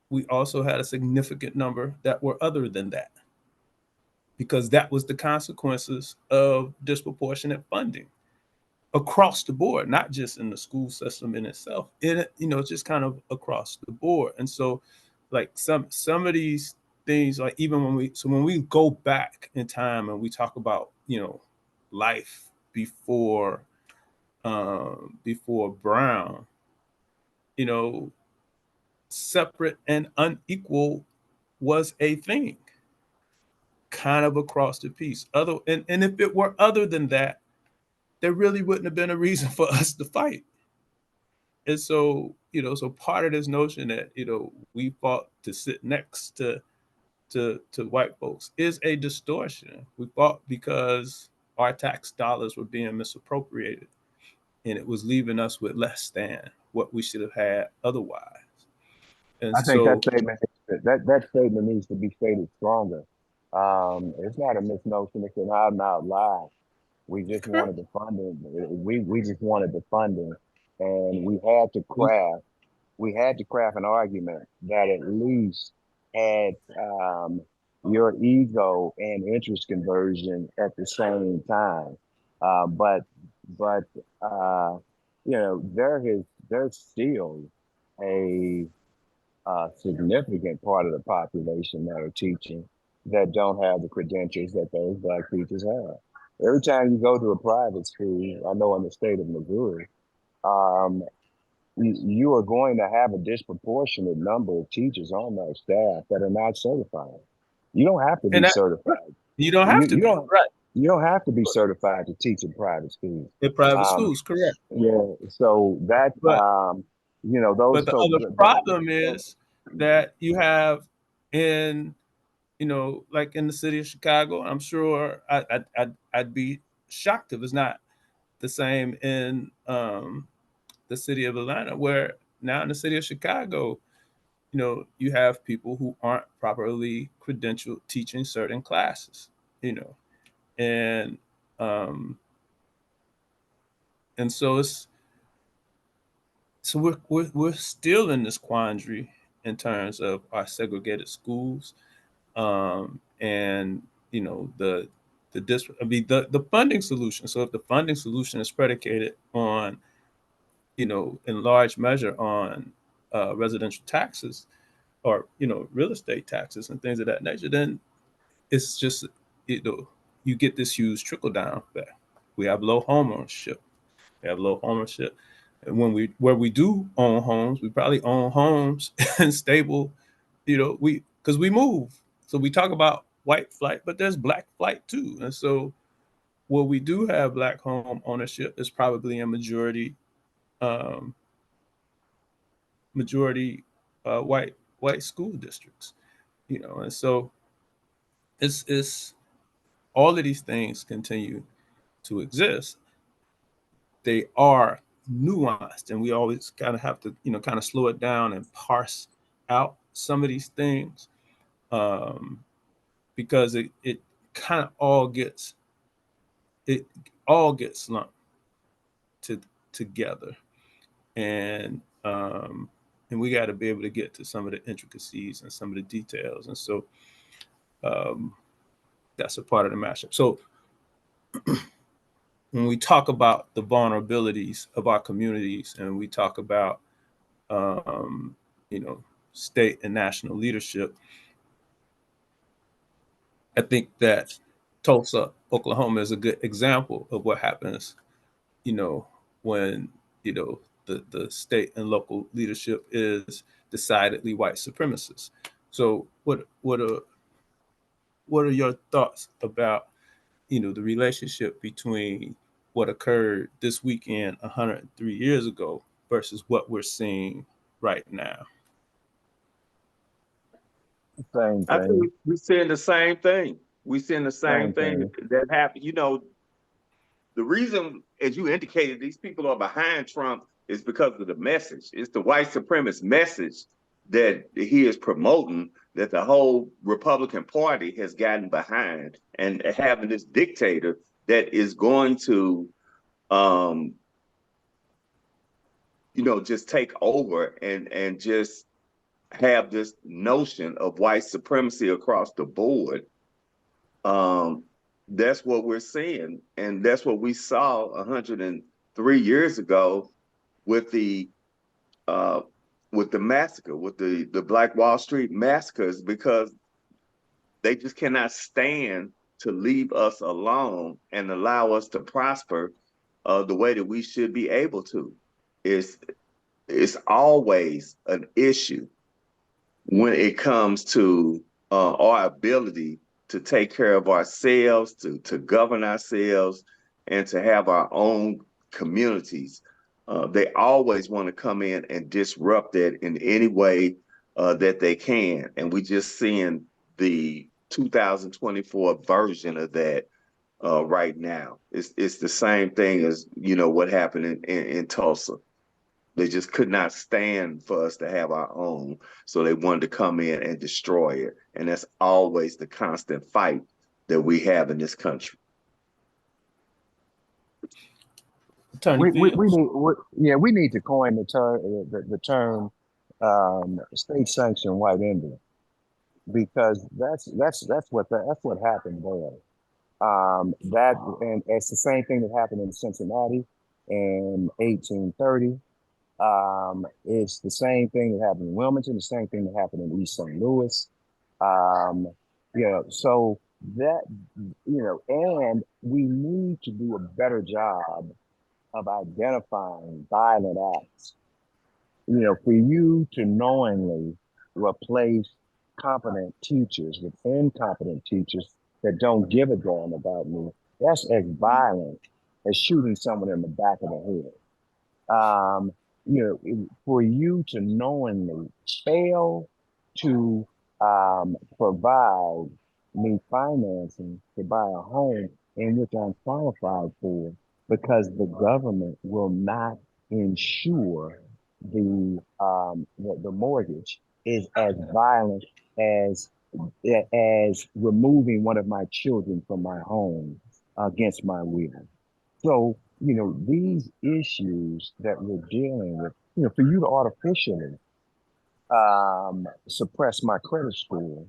we also had a significant number that were other than that, because that was the consequences of disproportionate funding across the board, not just in the school system in itself. Just kind of across the board. And so, like some of these things, like even when we go back in time and we talk about life before Brown, separate and unequal was a thing, kind of across the piece. And if it were other than that, there really wouldn't have been a reason for us to fight. And so, so part of this notion that, we fought to sit next to white folks is a distortion. We fought because our tax dollars were being misappropriated, and it was leaving us with less than what we should have had otherwise. And I think that statement needs to be stated stronger. It's not a misnotion; it's an out-and-out lie. We just wanted the funding. We just wanted the funding, and we had to craft an argument that at least had your ego and interest conversion at the same time. But there's still a significant part of the population that are teaching that don't have the credentials that those Black teachers have. Every time you go to a private school, I know in the state of Missouri, you are going to have a disproportionate number of teachers on that staff that are not certified. You don't have to be certified. You don't have to be, right. You don't have to be certified to teach in private schools. In private schools, correct. Yeah. So that, those. But the other problem is that you have in like in the city of Chicago. I'm sure I'd be shocked if it's not the same in the city of Atlanta, where now in the city of Chicago, you have people who aren't properly credentialed teaching certain classes, and um, and so we're still in this quandary in terms of our segregated schools, and the funding solution. So if the funding solution is predicated on, in large measure on residential taxes, or real estate taxes and things of that nature, then it's just, you know you get this huge trickle down effect. We have low home ownership. We have low ownership, and where we do own homes, we probably own homes in stable, we because we move. So we talk about white flight, but there's black flight too. And so where we do have black home ownership is probably a um, majority white school districts. And so it's all of these things continue to exist. They are nuanced, and we always kind of have to kind of slow it down and parse out some of these things, um, because it kind of it all gets lumped to together, and and we got to be able to get to some of the intricacies and some of the details. And so um, that's a part of the mashup. So when we talk about the vulnerabilities of our communities, and we talk about um, you know state and national leadership, I think that Tulsa, Oklahoma, is a good example of what happens, when the state and local leadership is decidedly white supremacist. So what are your thoughts about the relationship between what occurred this weekend 103 years ago versus what we're seeing right now? Same I thing. think we're seeing the same thing. We're seeing the same Same thing thing. that happened. The reason, as you indicated, these people are behind Trump is because of the message. It's the white supremacist message that he is promoting, that the whole Republican Party has gotten behind, and having this dictator that is going to, um, just take over and just have this notion of white supremacy across the board. Um, that's what we're seeing, and that's what we saw 103 years ago with the uh, massacre, with the Black Wall Street massacres, because they just cannot stand to leave us alone and allow us to prosper the way that we should be able to. It's it's always an issue when it comes to our ability to take care of ourselves, to govern ourselves, and to have our own communities. They always want to come in and disrupt that in any way that they can. And we just seeing the 2024 version of that right now. It's the same thing as what happened in Tulsa. They just could not stand for us to have our own. So they wanted to come in and destroy it. And that's always the constant fight that we have in this country. Attorney We Fields. need we need to coin the term state sanctioned white Indian, because that's what happened there. That and it's the same thing that happened in Cincinnati in 1830. It's the same thing that happened in Wilmington, the same thing that happened in East St. Louis. Um, so that, and we need to do a better job of identifying violent acts. For you to knowingly replace competent teachers with incompetent teachers that don't give a damn about me, that's as violent as shooting someone in the back of the head. For you to knowingly fail to provide me financing to buy a home in which I'm qualified for because the government will not ensure the mortgage is as violent as as removing one of my children from my home against my will. So, these issues that we're dealing with, for you to artificially suppress my credit score,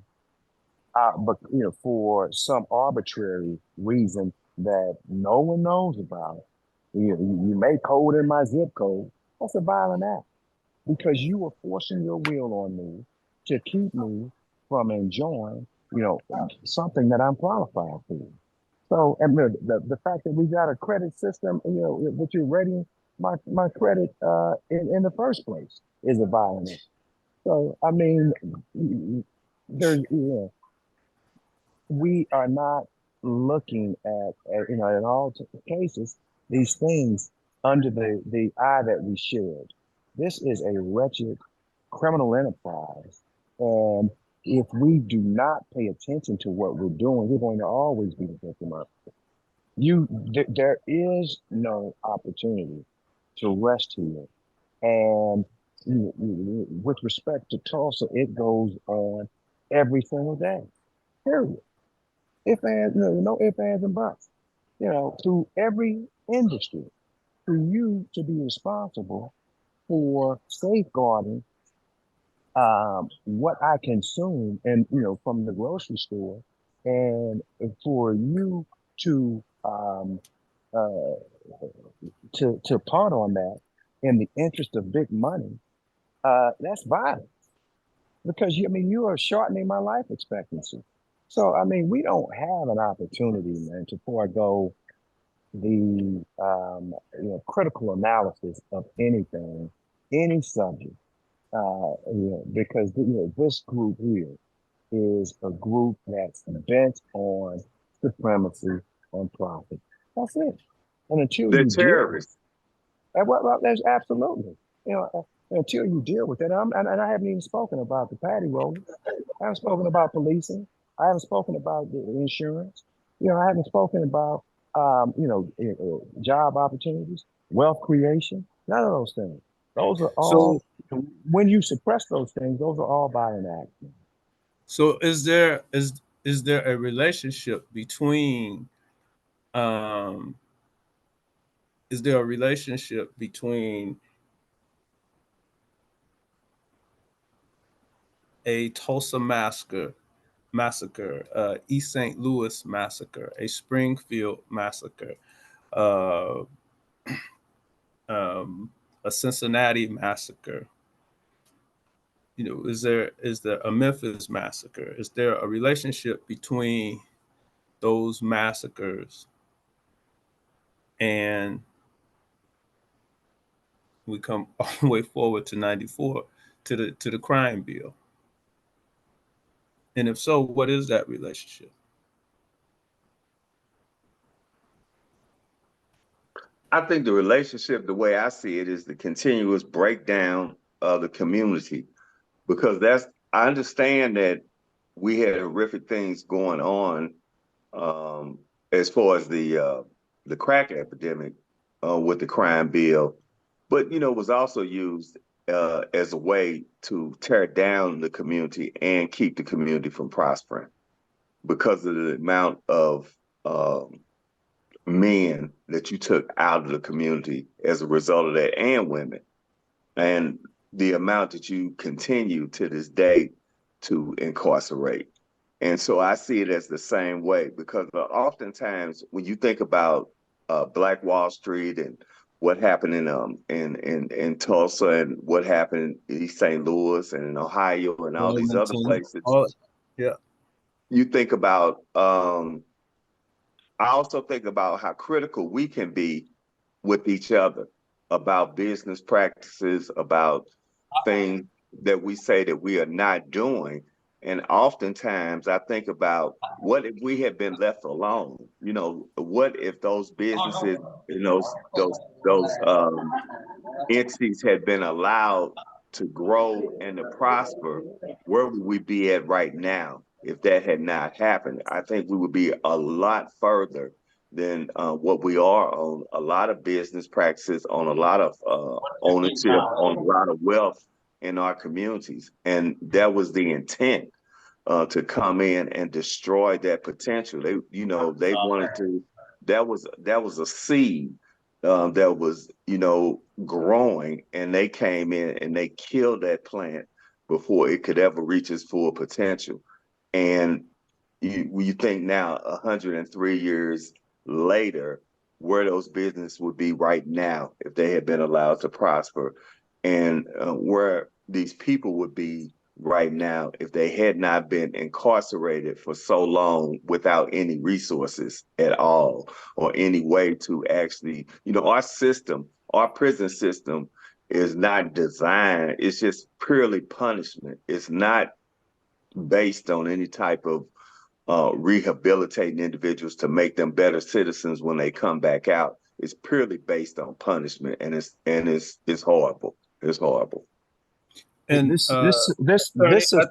but for some arbitrary reason that no one knows about, you may code in my zip code. That's a violent act because you are forcing your will on me to keep me from enjoying, something that I'm qualified for. So, and the fact that we got a credit system, that you're rating my credit in the first place is a violence. So, I mean, there's, we are not looking at in all cases, these things under the eye that we should. This is a wretched criminal enterprise. And if we do not pay attention to what we're doing, we're going to always be the victim of it. There is no opportunity to rest here. And with respect to Tulsa, it goes on every single day. Period. If and no ifs, ands, and buts. Through every industry, for you to be responsible for safeguarding what I consume, and from the grocery store, and for you to uh, to part on that in the interest of big money, that's violent because you are shortening my life expectancy. So I mean, we don't have an opportunity, man, to forego the critical analysis of anything, any subject, because this group here is a group that's bent on supremacy and profit. That's it. And until They're you deal with terrorists. and well, there's absolutely, until you deal with it. And I haven't even spoken about the patty rollers. I haven't spoken about policing. I haven't spoken about the insurance. I haven't spoken about, job opportunities, wealth creation, none of those things. Those are So, all, when you suppress those things, those are all by an act. so is there a relationship between um is there a relationship between a Tulsa massacre, East St. Louis massacre, a Springfield massacre, uh, um, a Cincinnati massacre? Is there a Memphis massacre? Is there a relationship between those massacres and we come all the way forward to '94 to the crime bill? And if so, what is that relationship? I think the relationship, the way I see it, is the continuous breakdown of the community because I understand that we had horrific things going on as far as the crack epidemic with the crime bill, but it was also used as a way to tear down the community and keep the community from prospering because of the amount of men that you took out of the community as a result of that, and women, and the amount that you continue to this day to incarcerate. And so I see it as the same way because oftentimes when you think about Black Wall Street and what happened in Tulsa and what happened in East St. Louis and in Ohio and all these other Wilmington, places, all, yeah. you think about I also think about how critical we can be with each other about business practices, about things that we say that we are not doing. And oftentimes I think about what if we had been left alone? What if those businesses and those entities had been allowed to grow and to prosper, where would we be at right now if that had not happened? I think we would be a lot further than what we are on a lot of business practices, on a lot of ownership, on a lot of wealth in our communities. And that was the intent, to come in and destroy that potential. They wanted to. That was a seed that was, growing, and they came in and they killed that plant before it could ever reach its full potential. And you think now, 103 years later, where those businesses would be right now if they had been allowed to prosper, and where these people would be right now if they had not been incarcerated for so long without any resources at all, or any way to actually, our prison system is not designed, it's just purely punishment. It's not based on any type of rehabilitating individuals to make them better citizens when they come back out. It's purely based on punishment, and it's horrible. It's horrible. And This Tony, I system.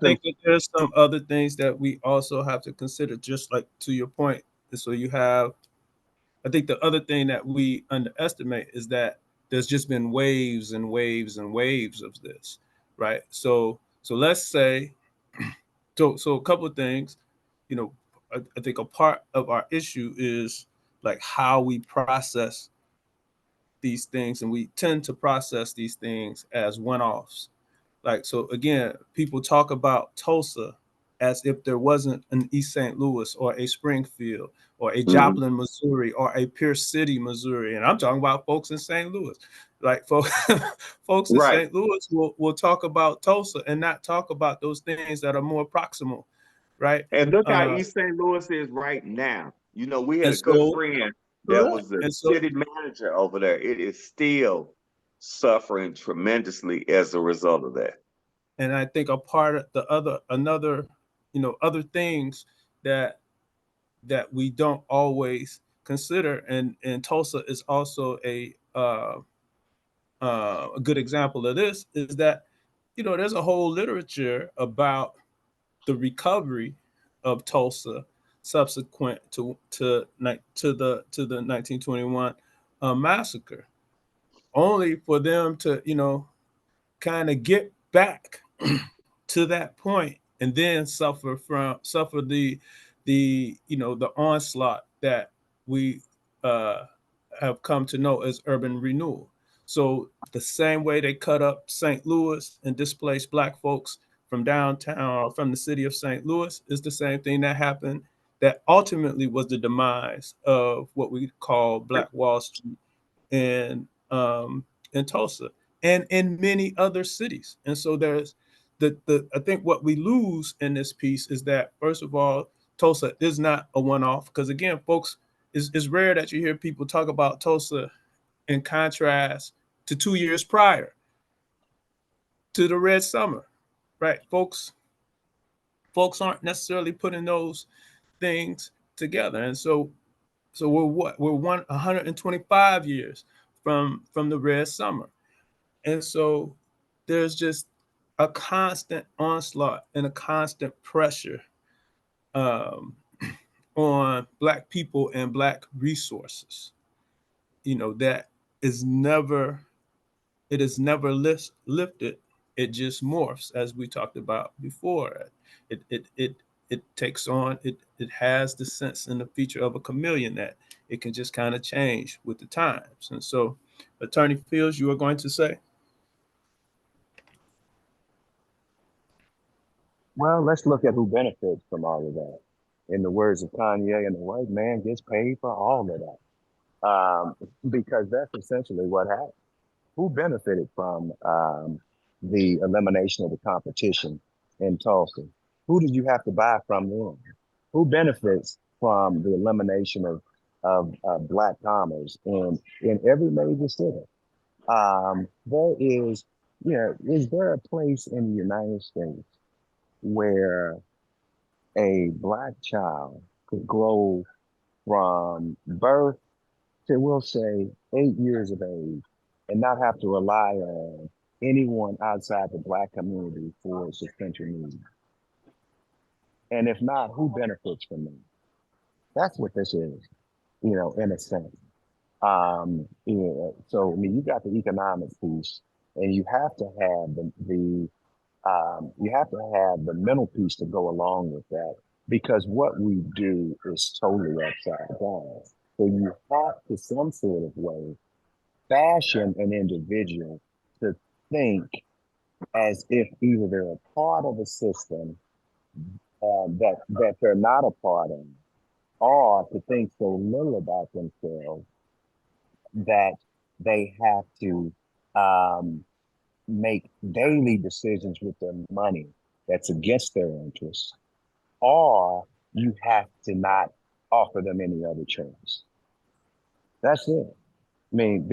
think that there's some other things that we also have to consider, just like to your point. So I think the other thing that we underestimate is that there's just been waves and waves and waves of this, right? So let's say, so a couple of things, I think a part of our issue is like how we process these things, and we tend to process these things as one-offs. Like, so again, people talk about Tulsa as if there wasn't an East St. Louis or a Springfield or a Joplin, Missouri, or a Pierce City, Missouri. And I'm talking about folks in St. Louis. Like, folks in Right. St. Louis will talk about Tulsa and not talk about those things that are more proximal, right? And look how East St. Louis is right now. We had And a good so, friend that correct. was the And so, city manager over there. It is still suffering tremendously as a result of that. and I think a part of another, other things that we don't always consider, and Tulsa is also a good example of this, is that there's a whole literature about the recovery of Tulsa subsequent to the 1921 massacre, only for them to kind of get back to that point and then suffer the onslaught that we have come to know as urban renewal. So the same way they cut up St. Louis and displaced Black folks from downtown or from the city of St. Louis is the same thing that happened, that ultimately was the demise of what we call Black Wall Street in Tulsa and in many other cities. And so there's the I think what we lose in this piece is that, first of all, Tulsa is not a one-off, because again, folks, it's rare that you hear people talk about Tulsa in contrast to 2 years prior to the Red Summer, right? Folks aren't necessarily putting those things together. And so we're 125 years from the Red Summer. And so there's just a constant onslaught and a constant pressure um, on Black people and Black resources, that is never, it is never lifted. It just morphs, as we talked about before. It takes on, it has the sense and the feature of a chameleon, that it can just kind of change with the times. And so, Attorney Fields, you were going to say? Well, let's look at who benefits from all of that. In the words of Kanye, and the white man gets paid for all of that. Because that's essentially what happened. Who benefited from the elimination of the competition in Tulsa? Who did you have to buy from then? Who benefits from the elimination of Black commerce in every major city? There is, is there a place in the United States where a Black child could grow from birth to, we'll say, 8 years of age and not have to rely on anyone outside the Black community for its essential needs? And if not, who benefits from them? That's what this is, in a sense. So I mean, you got the economic piece, and you have to have the mental piece to go along with that, because what we do is totally upside down. So you have to some sort of way fashion an individual to think as if either they're a part of a system that they're not a part of, or to think so little about themselves that they have to um, make daily decisions with their money that's against their interests, or you have to not offer them any other choice. That's it. I mean,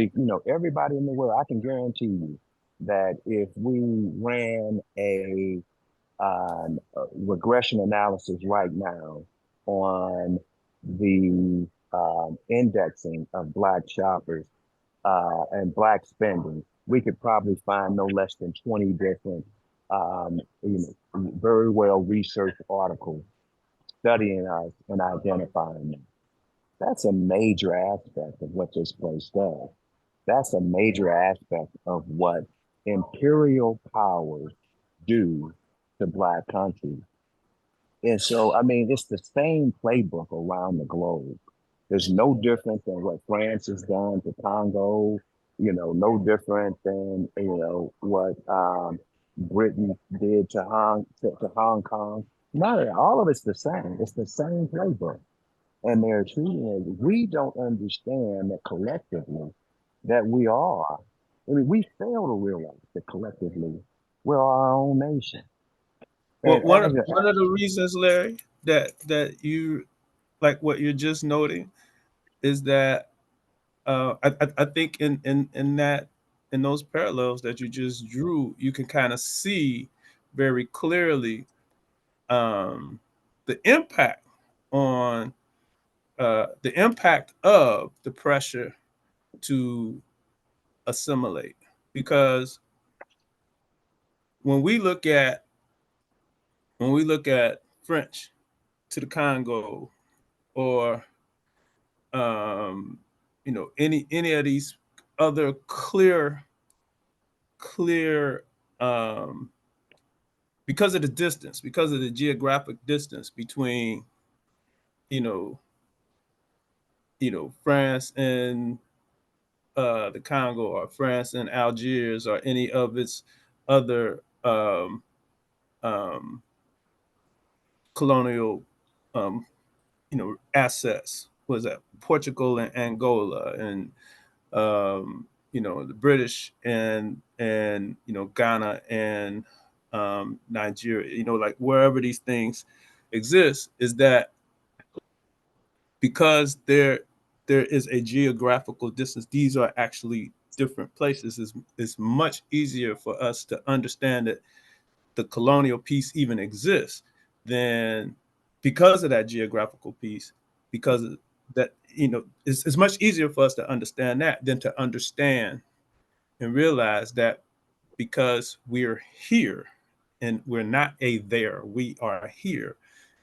everybody in the world, I can guarantee you that if we ran a regression analysis right now on the indexing of Black shoppers and Black spending, we could probably find no less than 20 different, very well researched articles studying us and identifying them. That's a major aspect of what this place does. That's a major aspect of what imperial powers do to Black countries. And so, I mean, it's the same playbook around the globe. There's no different than what France has done to Congo, no different than, what Britain did to Hong Kong. Not all of it's the same. It's the same playbook. And they're treating it. We don't understand that collectively that we are. I mean, we fail to realize that collectively we're our own nation. Well, And one of the reasons, Larry, that you like what you're just noting is that I think in those parallels that you just drew, you can kind of see very clearly the impact on the impact of the pressure to assimilate. Because when we look at French to the Congo, or any of these other clear because of the distance, because of the geographic distance between you know France and the Congo, or France and Algiers, or any of its other um, colonial assets. Was that Portugal and Angola, and the British and Ghana and Nigeria, like wherever these things exist, is that because there is a geographical distance, these are actually different places. It's much easier for us to understand that the colonial piece even exists than because of that geographical piece, because that it's much easier for us to understand that than to understand and realize that because we're here and we're not a there, we are here.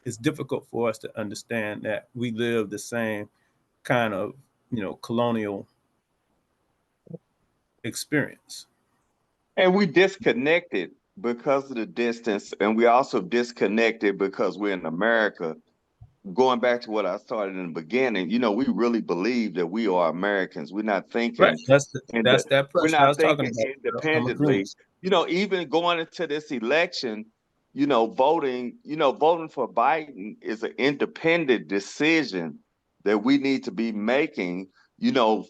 It's difficult for us to understand that we live the same kind of colonial experience. And we disconnected because of the distance, and we also disconnected because we're in America. Going back to what I started in the beginning, we really believe that we are Americans. We're not thinking, Right. That's that we're pressure I not was talking thinking about. I'm agreeing. independently. Even going into this election, voting for Biden is an independent decision that we need to be making,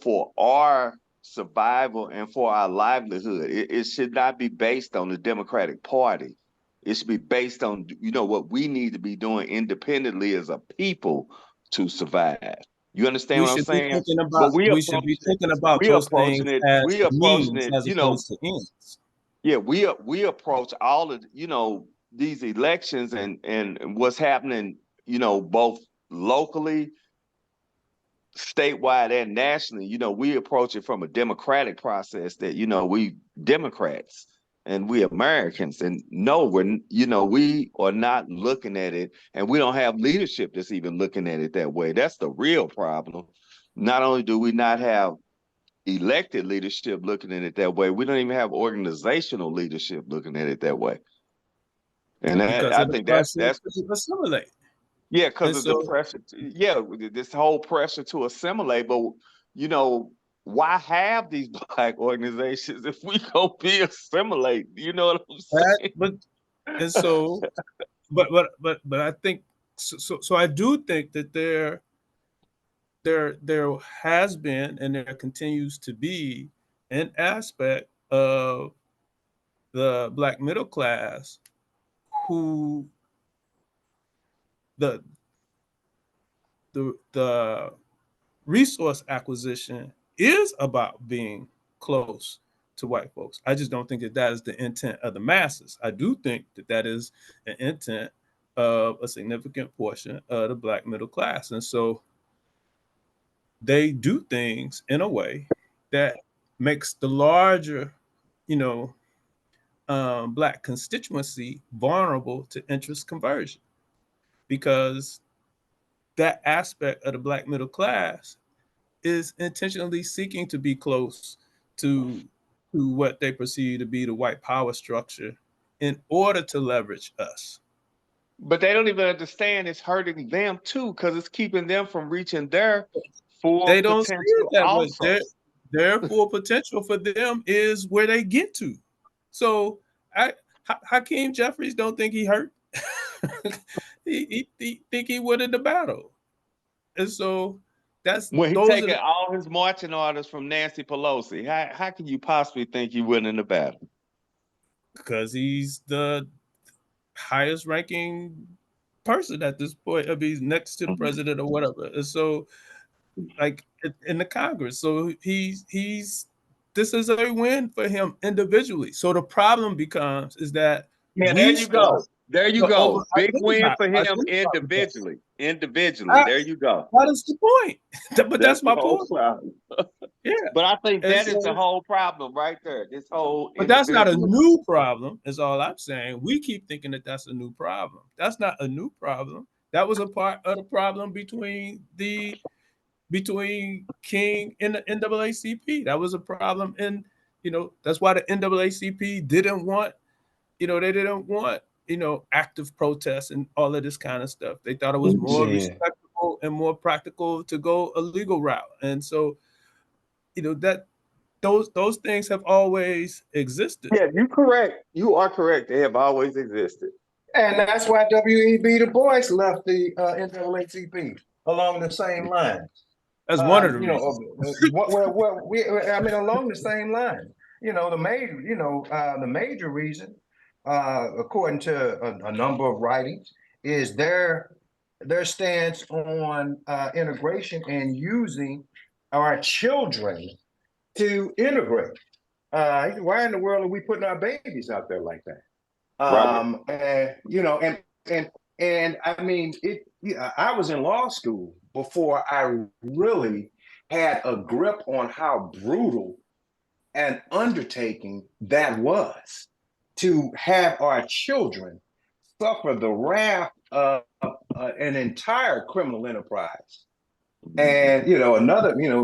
for our survival and for our livelihood. It should not be based on the Democratic Party. It should be based on, what we need to be doing independently as a people to survive. You understand We what I'm should be saying? thinking But about we should be thinking about we those approaching things it, as we approaching means it, as opposed to ends. yeah, we approach all of, these elections and what's happening, both locally, statewide and nationally, we approach it from a democratic process that, we Democrats and we Americans. And no, we are not looking at it, and we don't have leadership that's even looking at it that way. That's the real problem. Not only do we not have elected leadership looking at it that way, we don't even have organizational leadership looking at it that way. And I think that's assimilate. Yeah, because of the pressure. This whole pressure to assimilate. But why have these Black organizations if we gonna be assimilate? You know what I'm saying? But I think so. I do think that there has been and there continues to be an aspect of the Black middle class who the resource acquisition is about being close to white folks. I just don't think that is the intent of the masses. I do think that is an intent of a significant portion of the Black middle class. And so they do things in a way that makes the larger, Black constituency vulnerable to interest conversion, because that aspect of the Black middle class is intentionally seeking to be close to what they perceive to be the white power structure in order to leverage us. But they don't even understand it's hurting them too, because it's keeping them from reaching their full they don't potential. See it that also. Way. Their full potential for them is where they get to. So Hakeem Jeffries don't think he hurt. he think he won in the battle. And so that's when he taking all his marching orders from Nancy Pelosi. How can you possibly think he win in the battle? Because he's the highest ranking person at this point. I mean, he's next to the president or whatever. And so, like in the Congress, so he's this is a win for him individually. So the problem becomes is that there you go. Big win for him individually. There you go. That is the point. But that's my point. Yeah. But I think that is the whole problem right there. This whole. But that's not a new problem, is all I'm saying. We keep thinking that that's a new problem. That's not a new problem. That was a part of the problem between King and the NAACP. That was a problem. And, that's why the NAACP didn't want, they didn't want, active protests and all of this kind of stuff. They thought it was more respectable and more practical to go a legal route. And so, that those things have always existed. Yeah, you're correct. You are correct. They have always existed. And that's why W.E.B. Du Bois left the NAACP along the same lines. That's one of the reasons. Along the same line. The major reason, according to a number of writings, is their stance on integration and using our children to integrate. Why in the world are we putting our babies out there like that? I was in law school before I really had a grip on how brutal an undertaking that was, to have our children suffer the wrath of an entire criminal enterprise. And,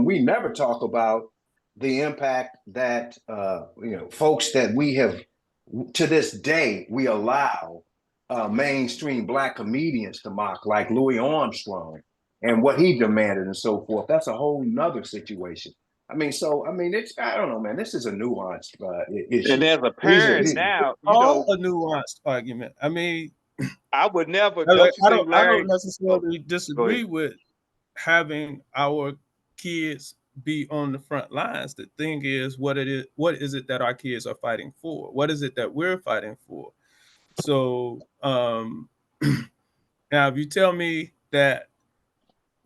we never talk about the impact that, folks that we have, to this day, we allow mainstream Black comedians to mock, like Louis Armstrong and what he demanded and so forth. That's a whole nother situation. It's, I don't know, man, this is a nuanced issue. And as a parent now, a nuanced argument. I would never. I don't necessarily disagree with having our kids be on the front lines. The thing is, what is it that our kids are fighting for? What is it that we're fighting for? So now, if you tell me that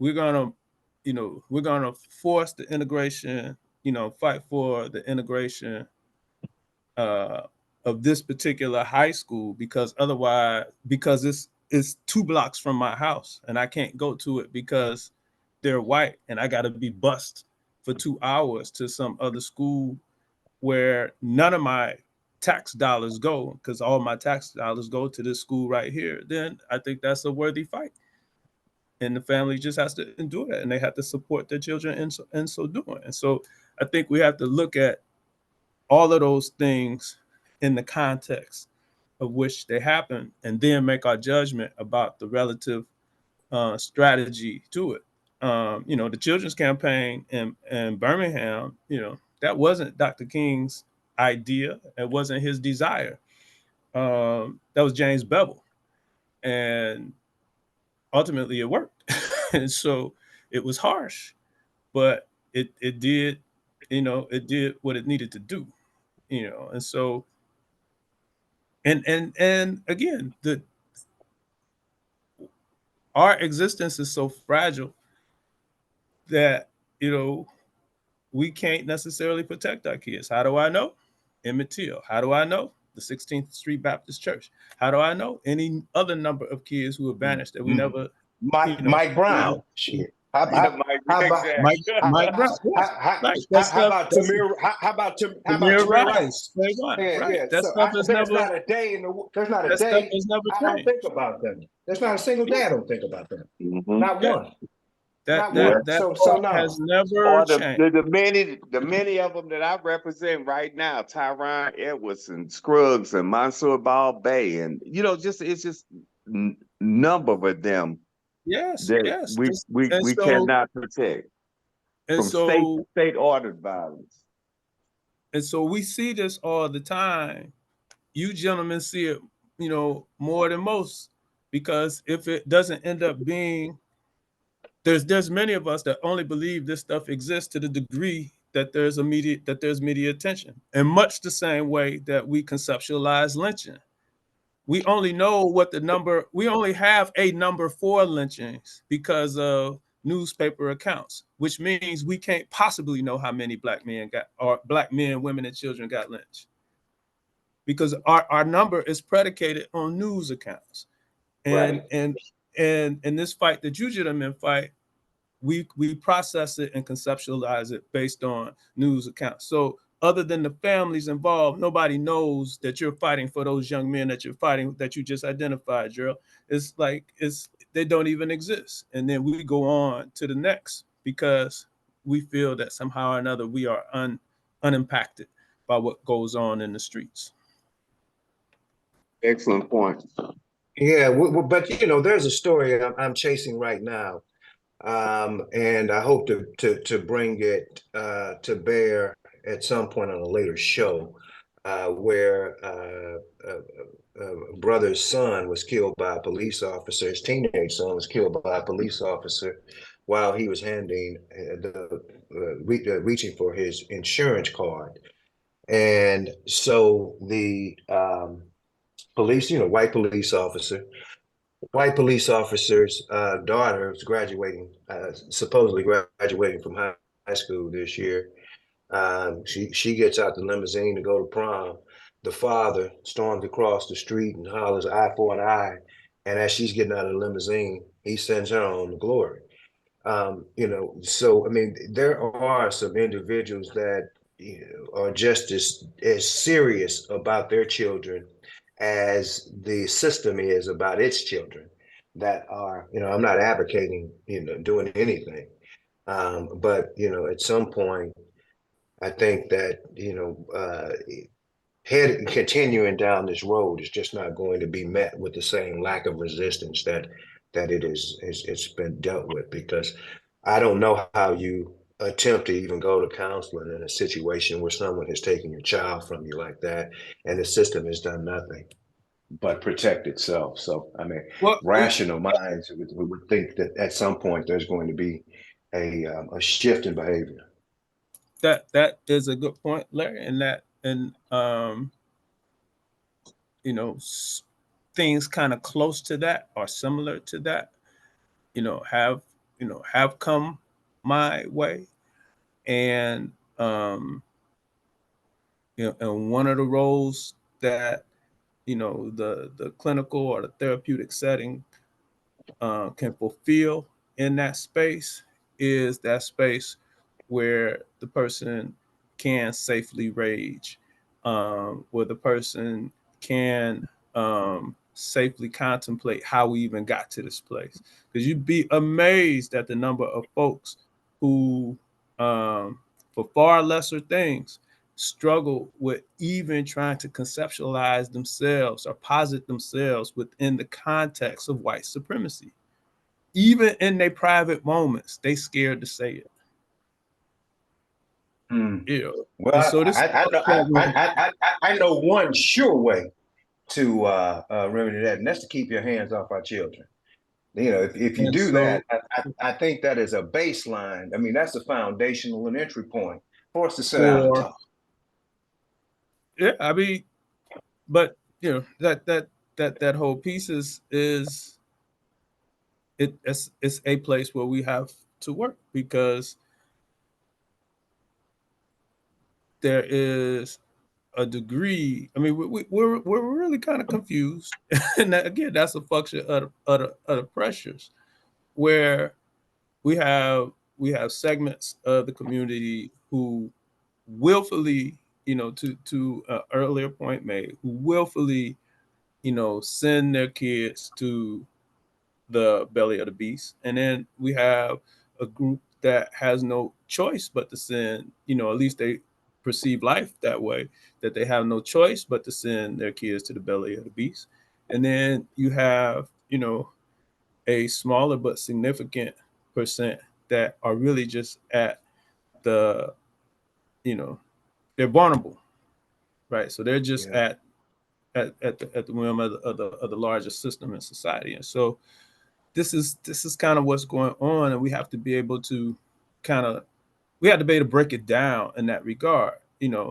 we're gonna force the integration, fight for the integration of this particular high school because it's 2 blocks from my house and I can't go to it because they're white and I got to be bused for 2 hours to some other school where none of my tax dollars go, because all my tax dollars go to this school right here, then I think that's a worthy fight. And the family just has to endure that, and they have to support their children in so doing. And so I think we have to look at all of those things in the context of which they happen, and then make our judgment about the relative strategy to it. The children's campaign in Birmingham, that wasn't Dr. King's idea. It wasn't his desire. That was James Bevel. And ultimately it worked. And so it was harsh, but it did, it did what it needed to do, and so, and again, our existence is so fragile that, we can't necessarily protect our kids. How do I know? Emmett Till. How do I know? The 16th Street Baptist Church. How do I know? Any other number of kids who have vanished that we never, Mike Brown. Shit. How Yeah, about Mike, how about exactly. Mike Brown. Right. That how stuff. about Tamir Tamir Rice. Rice? Right. Yeah. That So stuff is there's never. not a day in the there's not a That stuff day is never I don't changed. think about them. There's not a single day I don't think about them. Mhm. Not Yeah. one. That Not one. that So part no. has never Or changed. the many of them that I represent right now, Tyron Edwards and Scruggs and Mansour Ball Bay, and it's just number of them Yes, that yes. And we so cannot protect and from so state ordered violence. and so we see this all the time. You gentlemen see it, more than most, because if it doesn't end up being, there's many of us that only believe this stuff exists to the degree that there's media attention. In much the same way that we conceptualize lynching. We only know we only have a number for lynchings because of newspaper accounts, which means we can't possibly know how many black men, women, and children got lynched, because our number is predicated on news accounts. And Right. and in this fight, the you gentlemen fight, we process it and conceptualize it based on news accounts. So other than the families involved, nobody knows that you're fighting for those young men that you're fighting, that you just identified, Gerald. It's like they don't even exist. And then we go on to the next because we feel that somehow or another we are unimpacted by what goes on in the streets. Excellent point. Yeah, but there's a story I'm chasing right now, and I hope to bring it to bear at some point on a later show, where a brother's son was killed by a police officer. His teenage son was killed by a police officer while he was reaching for his insurance card, and so the police, white police officer's daughter was supposedly graduating from high school this year. She gets out the limousine to go to prom. The father storms across the street and hollers "eye for an eye," and as she's getting out of the limousine, he sends her on to glory. So I mean, there are some individuals that are just as serious about their children as the system is about its children. That are, I'm not advocating, doing anything, but at some point, I think that continuing down this road is just not going to be met with the same lack of resistance that it's been dealt with, because I don't know how you attempt to even go to counseling in a situation where someone has taken your child from you like that and the system has done nothing but protect itself. So I mean, Well, rational minds would think that at some point there's going to be a shift in behavior. that is a good point, Larry, you know, things kind of close to that or similar to that, have come my way. And and one of the roles that the clinical or the therapeutic setting can fulfill in that space is that space where the person can safely rage, where the person can safely contemplate how we even got to this place. Because you'd be amazed at the number of folks who, for far lesser things, struggle with even trying to conceptualize themselves or posit themselves within the context of white supremacy. Even in their private moments, they scared to say it. Yeah. Well, And so this I know one sure way to remedy that, and that's to keep your hands off our children. You know, if you and do so that, I think that is a baseline. I mean, that's a foundational and entry point for us to sit down and for talk. yeah, I mean, but you know that whole piece is it's a place where we have to work, because there is a degree. I mean, we're really kind of confused, and that, again, that's a function of the pressures, where we have segments of the community who willfully, to earlier point made, who willfully, send their kids to the belly of the beast. And then we have a group that has no choice but to send, at least they perceive life that way, that they have no choice but to send their kids to the belly of the beast. And then you have, a smaller but significant percent that are really just at the, they're vulnerable, right? So they're just Yeah. at the whim of the largest system in society. And so this is kind of what's going on, and we have to be able to we have to be able to break it down in that regard.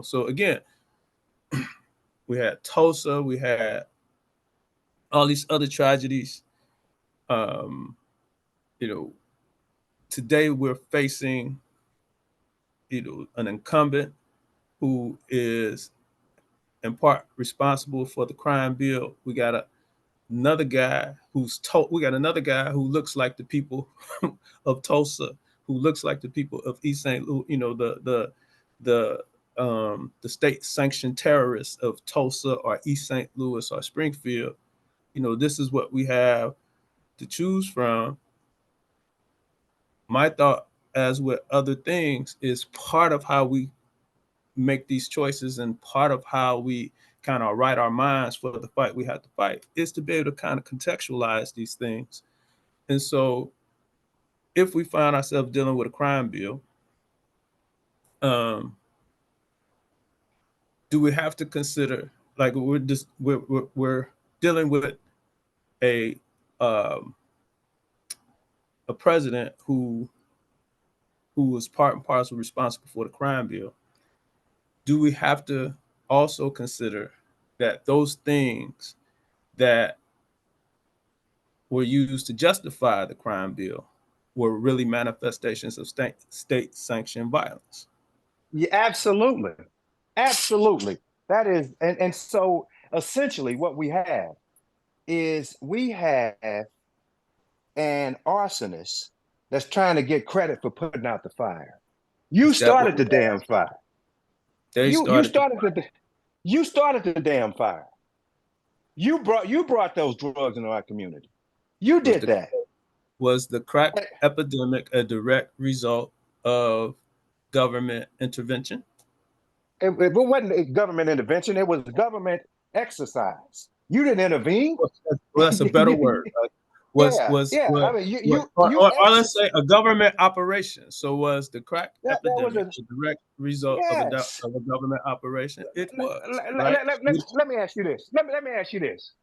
So again, we had Tulsa, we had all these other tragedies. um Today we're facing an incumbent who is in part responsible for the crime bill. We got another guy we got another guy who looks like the people of Tulsa, who looks like the people of East St. Louis, the state sanctioned terrorists of Tulsa or East St. Louis or Springfield. This is what we have to choose from. My thought, as with other things, is part of how we make these choices and part of how we kind of write our minds for the fight we have to fight is to be able to kind of contextualize these things. And so if we find ourselves dealing with a crime bill, do we have to consider, like, we're dealing with a president who was part and parcel responsible for the crime bill? Do we have to also consider that those things that were used to justify the crime bill were really manifestations of state sanctioned violence? Yeah, absolutely. Absolutely. That is, and so essentially what we have is we have an arsonist that's trying to get credit for putting out the fire. You Is that what started the damn fire. they You started? you started the damn fire. You brought those drugs into our community. You did that. Was the crack epidemic a direct result of government intervention? It wasn't a government intervention. It was government exercise. You didn't intervene. Well, that's a better word. Yeah. I mean, or let's say a government operation. So was the crack that was epidemic a direct result yes. of a government operation? It was, Let, right? let me ask you this. Let me ask you this.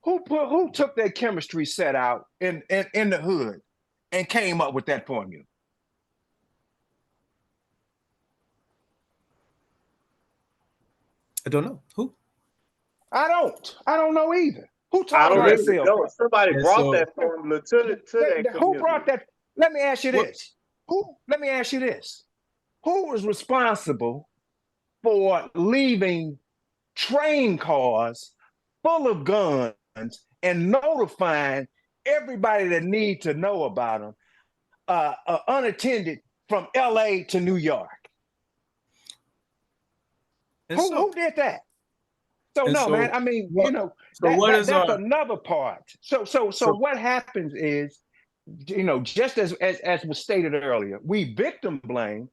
Who took their chemistry set out in the hood and came up with that formula? I don't know who. I don't know either. Who I taught don't them how to really sell know. crack? Somebody And brought so, that formula to that Who community. brought that? Let me ask you What- this. Let me ask you this. Who was responsible for leaving train cars full of guns and notifying everybody that need to know about them unattended from LA to New York. And Who did that? So and no, so man. I mean, what, so that, what that is that's our another part. So what happens is, just as was stated earlier, we victim blame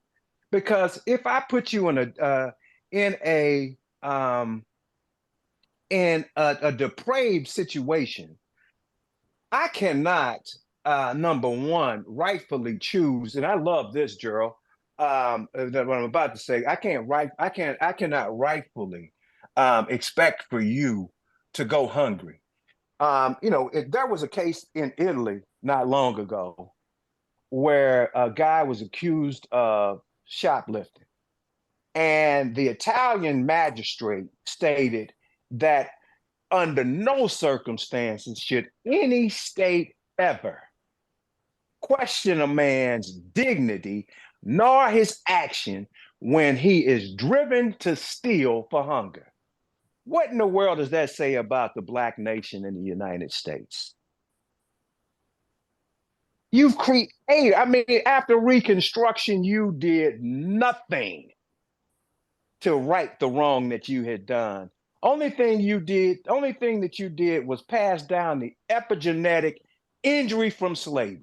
because if I put you in a depraved situation, I cannot number one rightfully choose, and I love this, Gerald. That what I'm about to say, I cannot rightfully expect for you to go hungry. There was a case in Italy not long ago where a guy was accused of shoplifting, and the Italian magistrate stated that under no circumstances should any state ever question a man's dignity nor his action when he is driven to steal for hunger. What in the world does that say about the Black nation in the United States? You've created, I mean, after Reconstruction, you did nothing to right the wrong that you had done. Only thing that you did was pass down the epigenetic injury from slavery.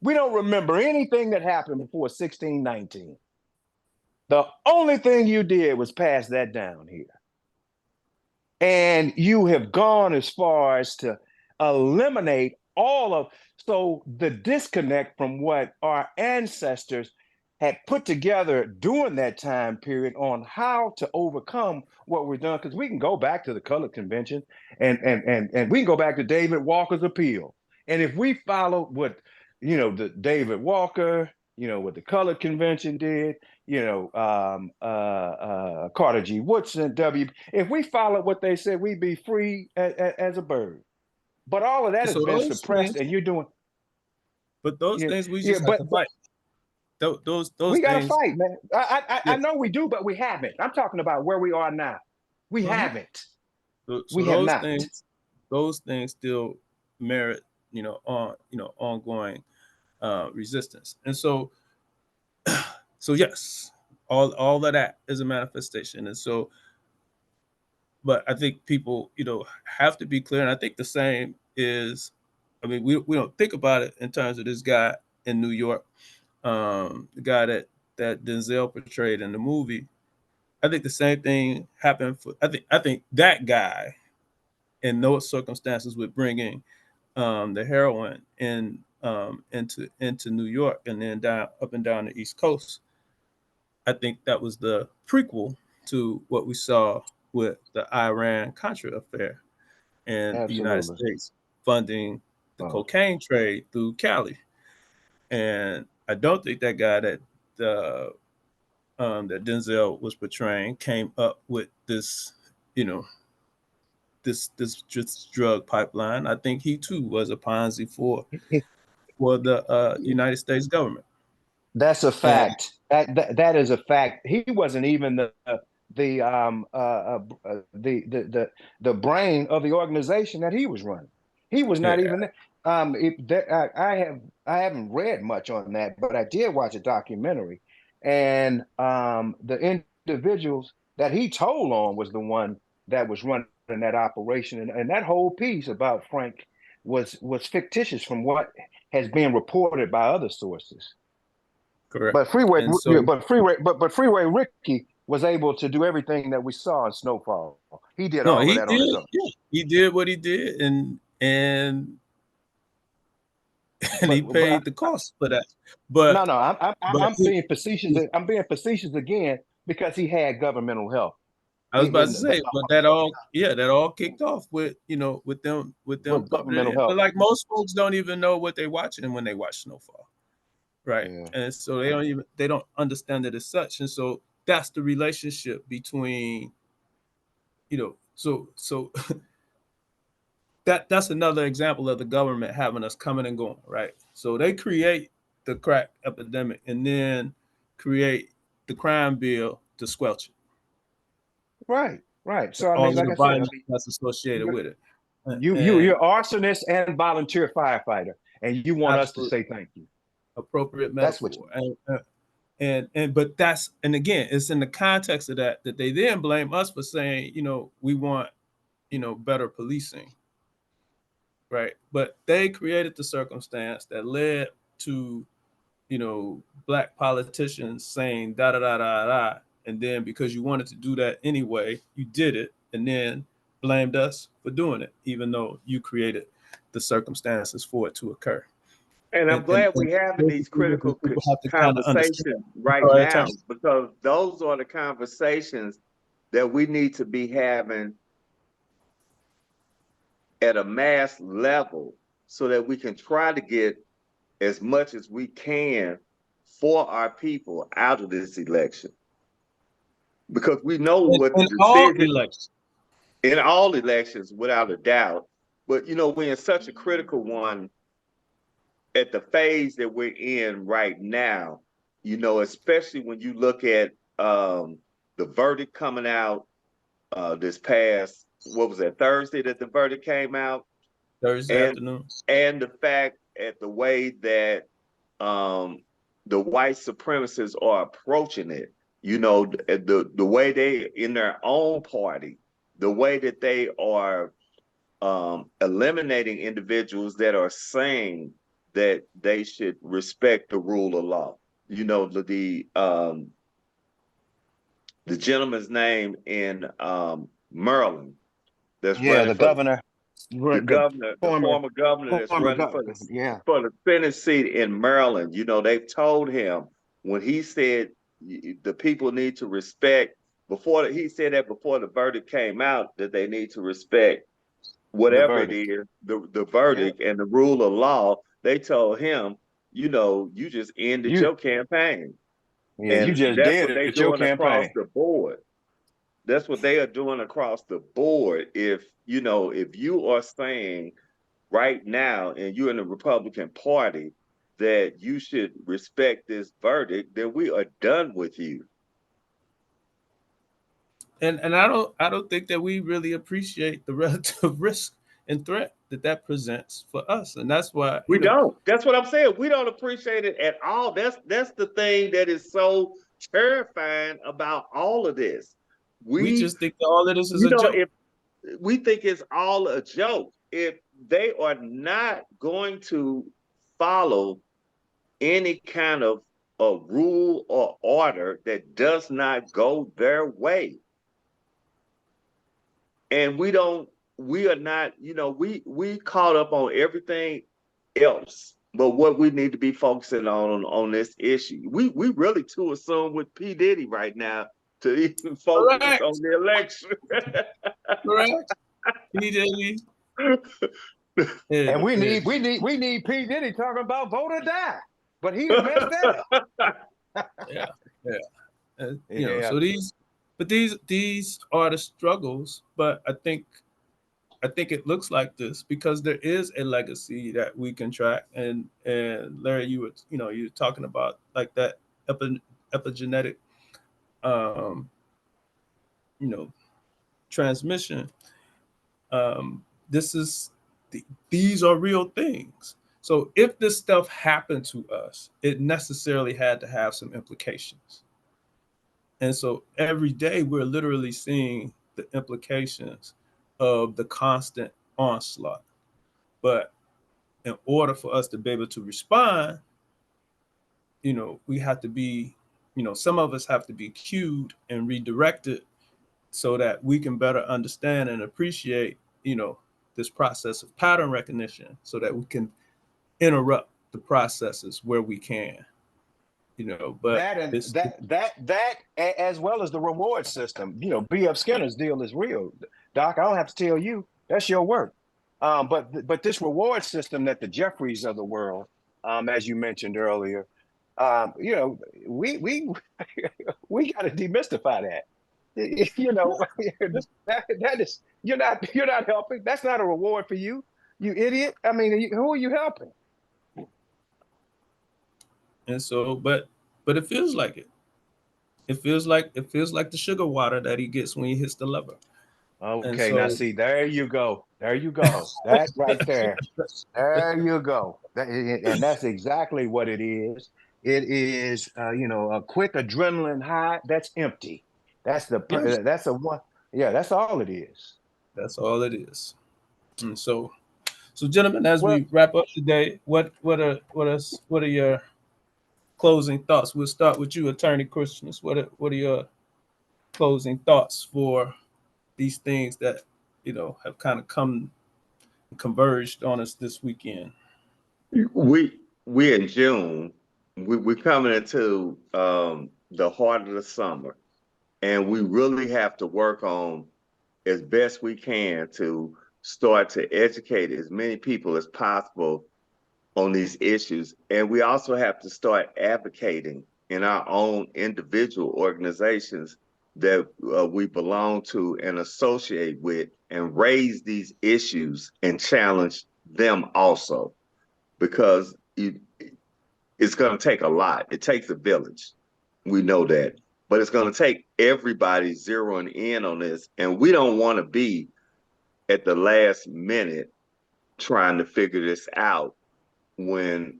We don't remember anything that happened before 1619. The only thing you did was pass that down here. And you have gone as far as to eliminate so the disconnect from what our ancestors had put together during that time period on how to overcome what we're done. Because we can go back to the Colored Convention and we can go back to David Walker's appeal. And if we follow what, the David Walker, what the Colored Convention did, Carter G. Woodson, if we followed what they said, we'd be free as a bird. But all of that has so been those suppressed, things, and you're doing. but those Yeah, things we yeah, just have but to fight. Those we got to things. fight, man. I Yeah. know we do, but we haven't. I'm talking about where we are now. We haven't. So We have not. those things still merit, ongoing resistance. And so yes, all of that is a manifestation. And so, but I think people, have to be clear. And I think the same is, I mean, we don't think about it in terms of this guy in New York, the guy that Denzel portrayed in the movie. I think the same thing happened for. I think that guy, in those circumstances, with bringing the heroin into New York and then up and down the East Coast. I think that was the prequel to what we saw with the Iran-Contra affair and the United Absolutely. States funding the Oh. cocaine trade through Cali. And I don't think that guy that Denzel was portraying came up with this, this just drug pipeline. I think he too was a Ponzi for the United States government. That's a And fact. That is a fact. He wasn't even the brain of the organization that he was running. He was not yeah, even. I haven't read much on that, but I did watch a documentary, and the individuals that he told on was the one that was running that operation, and that whole piece about Frank was fictitious from what has been reported by other sources. correct. But Freeway, And so, but Freeway Ricky was able to do everything that we saw in Snowfall. He did no, all he of that did. on his own. Yeah, he did what he did, and he paid the cost for that. But no, I'm he, being facetious. I'm being facetious again because he had governmental help. I was about to say, but that all kicked off with with them with pumping it governmental in. help. But like most folks don't even know what they're watching when they watch Snowfall, right? Yeah. And so they don't understand it as such. And so that's the relationship between, so that's another example of the government having us coming and going, right? So they create the crack epidemic and then create the crime bill to squelch it. Right. So I All mean, of like the I said, violence that's associated with it. you're arsonist and volunteer firefighter, and you want us to Absolutely. say thank you. appropriate That's metaphor. what And but that's, and again, it's in the context of that they then blame us for saying, we want, better policing, right? But they created the circumstance that led to, black politicians saying da da da da da, and then because you wanted to do that anyway, you did it, and then blamed us for doing it, even though you created the circumstances for it to occur. And I'm glad we're having these critical people have to kind of understand. conversations right Sorry, now, Terrence. because those are the conversations that we need to be having at a mass level so that we can try to get as much as we can for our people out of this election. Because we know what the In all decision elections. in all elections, without a doubt. But we're in such a critical one at the phase that we're in right now, especially when you look at the verdict coming out this past, what was that, Thursday that the verdict came out? Thursday afternoon. And the fact at the way that the white supremacists are approaching it, the way they, in their own party, the way that they are eliminating individuals that are saying that they should respect the rule of law. The gentleman's name in Maryland that's running the for governor, the former governor that's running for the Senate seat in Maryland. They've told him when he said the people need to respect, he said that before the verdict came out, that they need to respect whatever it is, the verdict and the rule of law. They told him, you just ended your campaign. Yeah, and you just that's did what it they're with your doing across campaign. the board. That's what they are doing across the board. If you are saying right now, and you're in the Republican Party, that you should respect this verdict, then we are done with you. And I don't think that we really appreciate the relative risk and threat that presents for us, and that's why we don't. That's what I'm saying. We don't appreciate it at all. That's the thing that is so terrifying about all of this. We just think that all of this is a joke. If we think it's all a joke, if they are not going to follow any kind of a rule or order that does not go their way, and we are not, we caught up on everything else, but what we need to be focusing on this issue. We really too assume with P. Diddy right now to even focus Correct. on the election. Correct. P. Diddy. And we need P. Diddy talking about vote or die, but he done messed that up. So these are the struggles, but I think it looks like this because there is a legacy that we can track. And Larry, you were talking about like that epigenetic transmission. These are real things. So if this stuff happened to us, it necessarily had to have some implications. And so every day we're literally seeing the implications of the constant onslaught. But in order for us to be able to respond, we have to be, some of us have to be cued and redirected so that we can better understand and appreciate, this process of pattern recognition so that we can interrupt the processes where we can. But that as well as the reward system. B.F. Skinner's deal is real. Doc, I don't have to tell you, that's your work. But this reward system that the Jeffries of the world, as you mentioned earlier, we got to demystify that. That is, you're not helping. That's not a reward for you, you idiot. I mean, who are you helping? And so, but it feels like it. It feels like the sugar water that he gets when he hits the lever. And Okay, now so see, there you go. There you go. That right there. There you go. And that's exactly what it is. It is, a quick adrenaline high that's empty. yes, That's a one. Yeah, that's all it is. that's all it is. And so gentlemen, as Well, we wrap up today, what are your closing thoughts? We'll start with you, Attorney Christians. What are your closing thoughts for these things that have kind of come converged on us this weekend? We in June. We coming into the heart of the summer, and we really have to work on as best we can to start to educate as many people as possible on these issues. And we also have to start advocating in our own individual organizations that we belong to and associate with, and raise these issues and challenge them also, because it's going to take a lot. It takes a village. We know that. But it's going to take everybody zeroing in on this. And we don't want to be at the last minute trying to figure this out when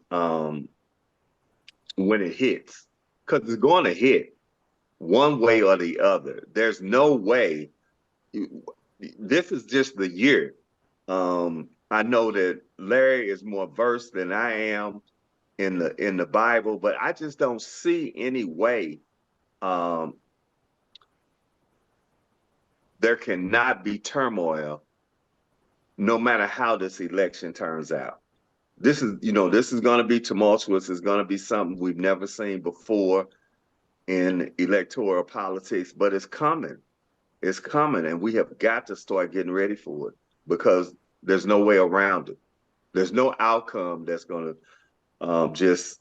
it hits. Because it's going to hit one way or the other. There's no way. This is just the year. I know that Larry is more versed than I am in the Bible, but I just don't see any way there cannot be turmoil no matter how this election turns out. This is going to be tumultuous. It's going to be something we've never seen before in electoral politics, but it's coming. It's coming, and we have got to start getting ready for it, because there's no way around it. There's no outcome that's going to just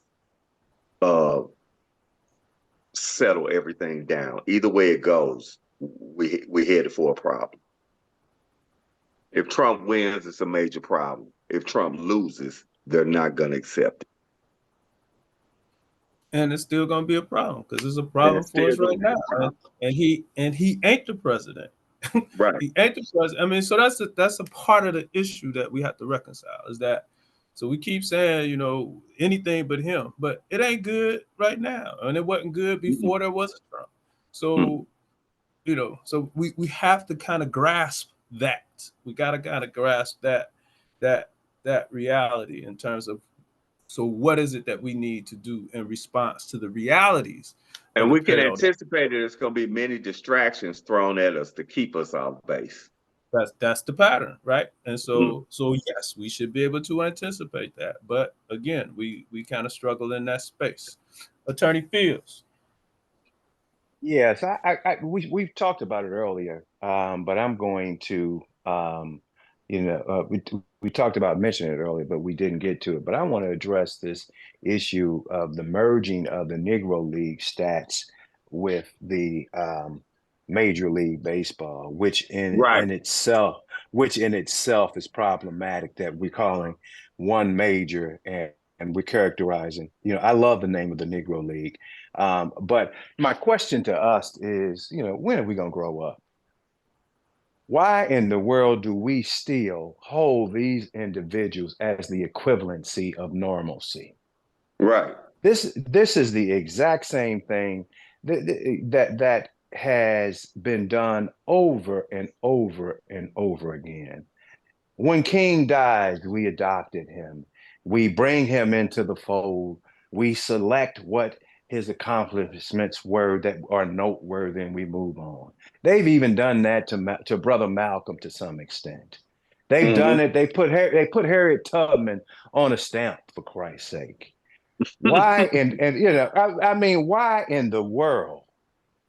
settle everything down. Either way it goes, we headed for a problem. If Trump wins, it's a major problem. If Trump loses, they're not going to accept it. And it's still going to be a problem because it's a And problem it's for still us going right to be now. a problem. And he ain't the president. Right. He ain't the president. I mean, so that's a part of the issue that we have to reconcile, is that, so we keep saying, anything but him, but it ain't good right now. And it wasn't good before there was a Trump. So, so we have to kind of grasp that. We got to kind of grasp that reality in terms of, so what is it that we need to do in response to the realities of And the we can peril? anticipate that there's going to be many distractions thrown at us to keep us off base. That's the pattern, right? And so yes, we should be able to anticipate that. But again, we kind of struggle in that space. Attorney Fields. yes, we've talked about it earlier, but I'm going to, we talked about mentioning it earlier, but we didn't get to it. But I want to address this issue of the merging of the Negro League stats with the Major League Baseball, Right. which in itself is problematic, that we're calling one major and we're characterizing. I love the name of the Negro League, but my question to us is, when are we going to grow up? Why in the world do we still hold these individuals as the equivalency of normalcy? Right. This is the exact same thing that has been done over and over and over again. When King dies, we adopted him. We bring him into the fold. We select what his accomplishments were that are noteworthy, and we move on. They've even done that to Brother Malcolm to some extent. They've done it. They put Harriet Tubman on a stamp, for Christ's sake. Why? I mean, why in the world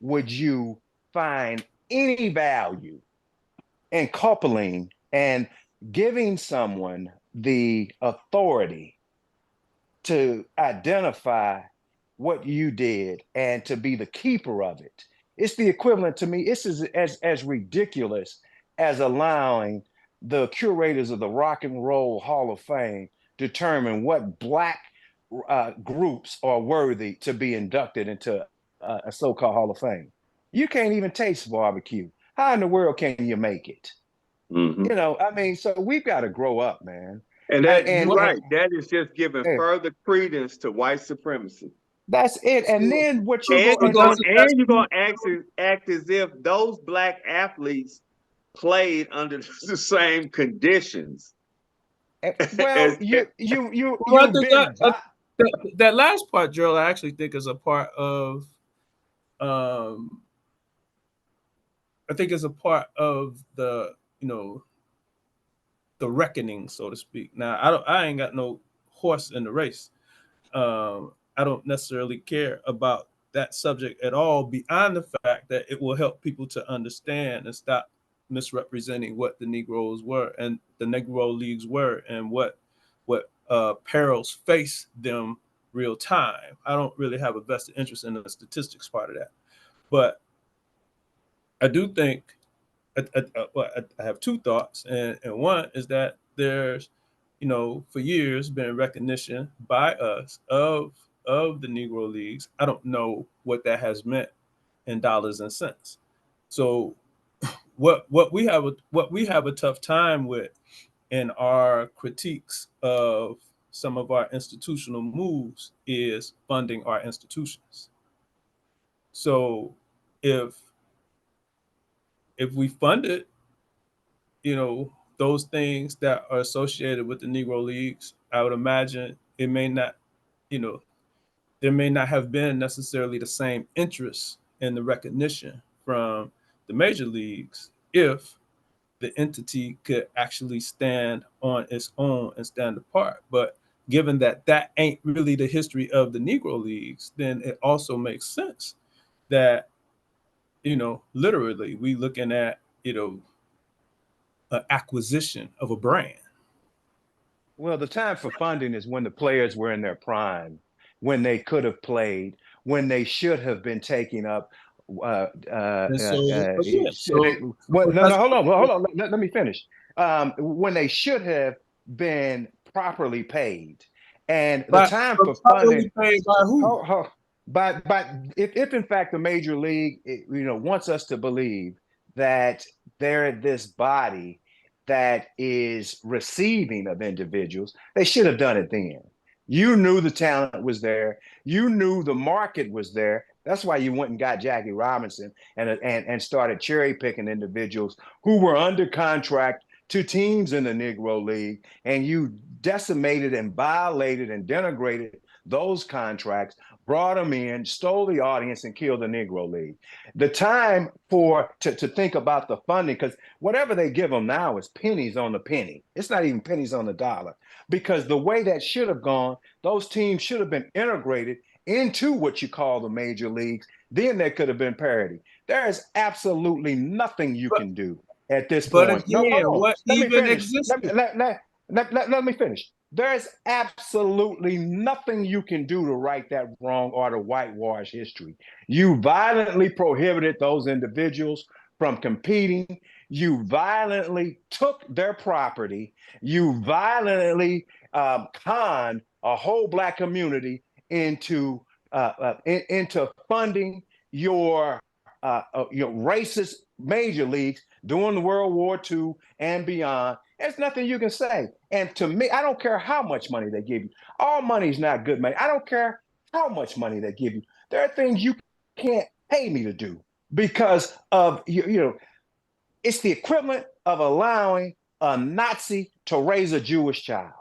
would you find any value in coupling and giving someone the authority to identify what you did and to be the keeper of it? It's the equivalent to me. It's as ridiculous as allowing the curators of the Rock and Roll Hall of Fame determine what Black groups are worthy to be inducted into a so-called Hall of Fame. You can't even taste barbecue. How in the world can you make it? Hmm. You know, I mean, so we've got to grow up, man. And And that you're and, What and right. That is just giving and further credence to white supremacy. that's it. And so, then what you And go so you're and going does then it and that's you're going to act as if those black athletes played under the same conditions well, as well, I you've think been that last part, Gerald, I actually think is a part of um I think is a part of the, you know, the reckoning, so to speak. Now, I ain't got no horse in the race. I don't necessarily care about that subject at all, beyond the fact that it will help people to understand and stop misrepresenting what the Negroes were and the Negro Leagues were, and what perils face them real time. I don't really have a vested interest in the statistics part of that, but I do think I have two thoughts, and one is that there's, you know, for years been recognition by us of the Negro Leagues. I don't know what that has meant in dollars and cents. So what we have a tough time with in our critiques of some of our institutional moves is funding our institutions. So if we funded, you know, those things that are associated with the Negro Leagues, I would imagine it may not, you know, there may not have been necessarily the same interest in the recognition from the major leagues if the entity could actually stand on its own and stand apart. But given that that ain't really the history of the Negro Leagues, then it also makes sense that, you know, literally we looking at, you know, an acquisition of a brand. well, the time for funding is when the players were in their prime, when they could have played, when they should have been taking up. And so, but yeah, Should they, well, so no, that's no, hold on, well, hold on. Let me finish. When they should have been properly paid, and the time but for funding. properly paid by who? But if in fact the major league, wants us to believe that they're this body that is receiving of individuals, they should have done it then. You knew the talent was there. You knew the market was there. That's why you went and got Jackie Robinson and started cherry picking individuals who were under contract to teams in the Negro League, and you decimated and violated and denigrated those contracts, brought them in, stole the audience, and killed the Negro League. The time to think about the funding, because whatever they give them now is pennies on the penny. It's not even pennies on the dollar. Because the way that should have gone, those teams should have been integrated into what you call the major leagues. Then there could have been parity. There is absolutely nothing you But can do at this but point. No, again, hold on. what Let me even finish. existed? Let me finish. There's absolutely nothing you can do to right that wrong or to whitewash history. You violently prohibited those individuals from competing. You violently took their property. You violently conned a whole Black community into funding your racist major leagues during the World War II and beyond. There's nothing you can say. And to me, I don't care how much money they give you. All money is not good money. I don't care how much money they give you. There are things you can't pay me to do because of it's the equivalent of allowing a Nazi to raise a Jewish child.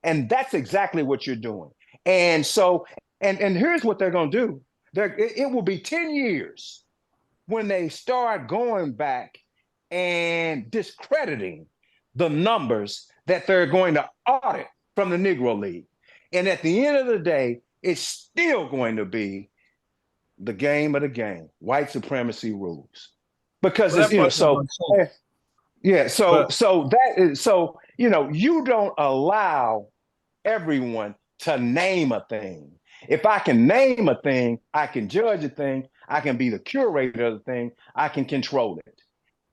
And that's exactly what you're doing. And so, and here's what they're going to do. It will be 10 years when they start going back and discrediting the numbers that they're going to audit from the Negro League. And at the end of the day, it's still going to be the game of the game, white supremacy rules. Because Well, it's, that part's not going to change. yeah, But you don't allow everyone to name a thing. If I can name a thing, I can judge a thing, I can be the curator of the thing, I can control it.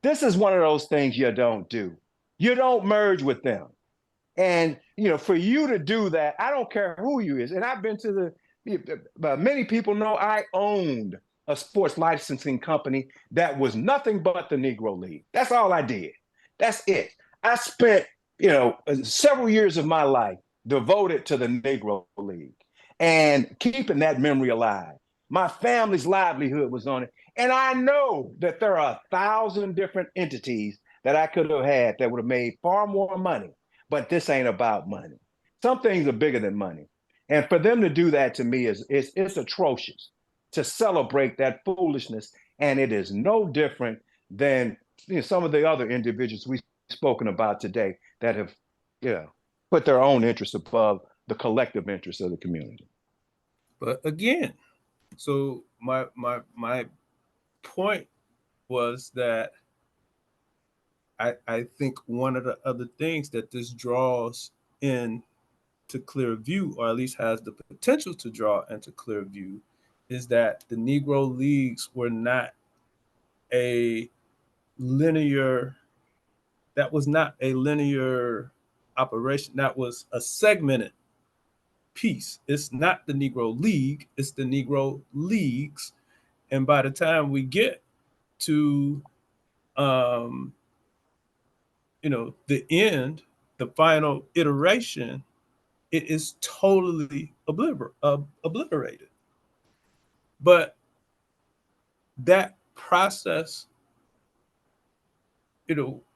This is one of those things you don't do. You don't merge with them. And for you to do that, I don't care who you is. And I've been to many people know I owned a sports licensing company that was nothing but the Negro League. That's all I did. That's it. I spent, several years of my life devoted to the Negro League and keeping that memory alive. My family's livelihood was on it. And I know that there are 1,000 different entities that I could have had that would have made far more money, but this ain't about money. Some things are bigger than money. And for them to do that to me it's atrocious to celebrate that foolishness. And it is no different than some of the other individuals we've spoken about today that have, put their own interests above the collective interests of the community. But again, so my point was that I think one of the other things that this draws in to clear view, or at least has the potential to draw into clear view, is that the Negro Leagues were not a linear, that was not a linear operation. That was a segmented piece. It's not the Negro League, it's the Negro Leagues. And by the time we get to the end, the final iteration, it is totally obliterated. But that process,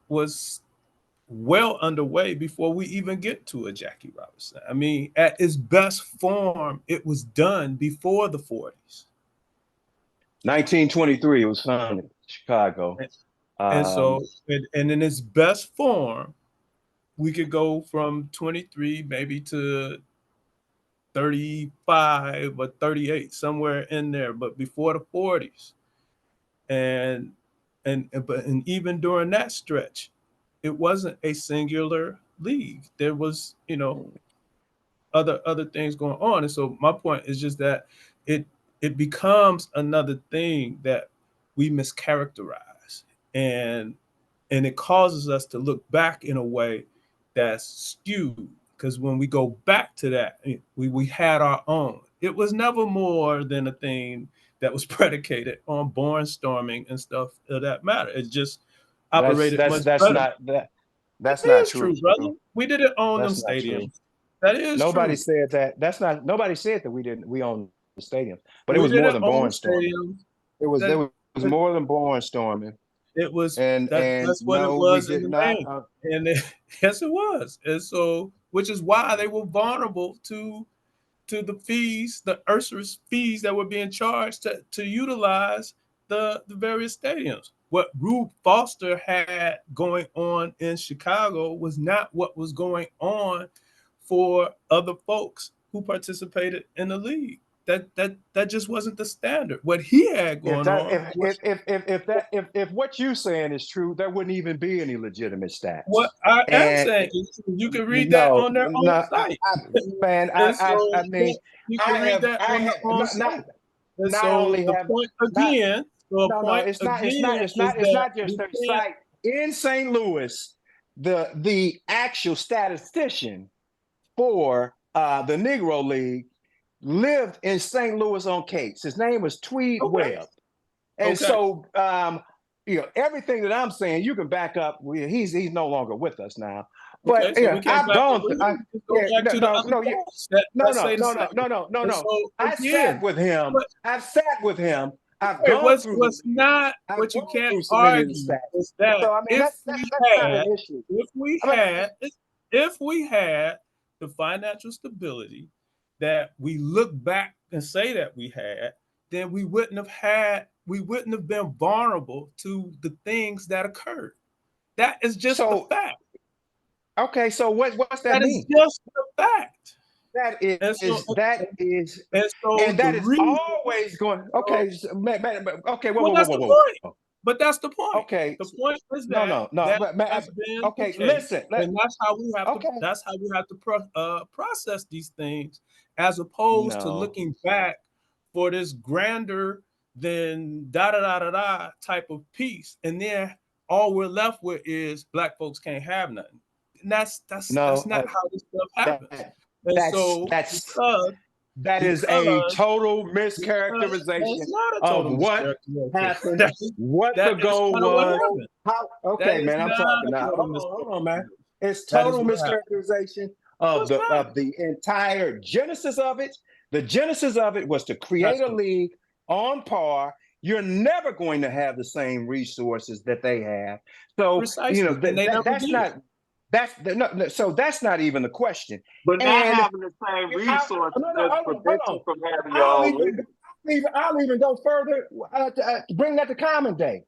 was well underway before we even get to a Jackie Robinson. I mean, at its best form, it was done before the 40s. 1923, it was founded in Chicago. And so, and in its best form, we could go from 23 maybe to 35 or 38, somewhere in there, but before the 40s. And even during that stretch, it wasn't a singular league. There was, other things going on. And so my point is just that it becomes another thing that we mischaracterize, and it causes us to look back in a way that's skewed. Because when we go back to that, we had our own. It was never more than a thing that was predicated on barnstorming and stuff of that matter. It just operated much better. That's not true, brother. We didn't own them stadiums. That is nobody true. said that. Nobody said that we owned the stadium, but we it was more than barnstorming. It was more than barnstorming. It was, that's what it was in the name. And yes, it was. And so, which is why they were vulnerable to the fees, the usurious fees that were being charged to utilize the various stadiums. What Rube Foster had going on in Chicago was not what was going on for other folks who participated in the league. That just wasn't the standard. What he had going on. If what you're saying is true, there wouldn't even be any legitimate stats. What I am saying is true. You can read that on their own site. I mean, you can read that on their own site. And so the point again. It's not just their site in St. Louis. The actual statistician for the Negro League lived in St. Louis on Cates. His name was Tweed Webb. And so, everything that I'm saying, you can back up. He's no longer with us now. But I've gone through. I sat with him. I've sat with him. I've gone through. What's not what you can't argue is that so, I mean, if we had the financial stability that we look back and say that we had, then we wouldn't have been vulnerable to the things that occurred. That is just a fact. Okay, so what's that mean? That is just a fact. That is always going. Okay, okay. Whoa. But that's the point. Okay, the point is that okay. Listen, and that's how we have to. That's how we have to process these things, as opposed to looking back for this grander than type of piece, and then all we're left with is Black folks can't have nothing. And that's not how this stuff happens. That is a because total that's mischaracterization not a of total what mischaracterization. happened, what That the is goal kind of what was. happened. How? That Okay, is man, I'm not talking a now. total Hold on, man. mischaracterization. It's That is total what happened. mischaracterization No, of it's not. the entire genesis of it. The genesis of it was to create That's a league on par. You're never going to have the same resources that they have. So, you know, precisely, and they never that's did. not so that's not even the question. But not And having the same resources no, doesn't hold prevent you on. from having your I'll own even, league. I'll even go further. Bring that to common day.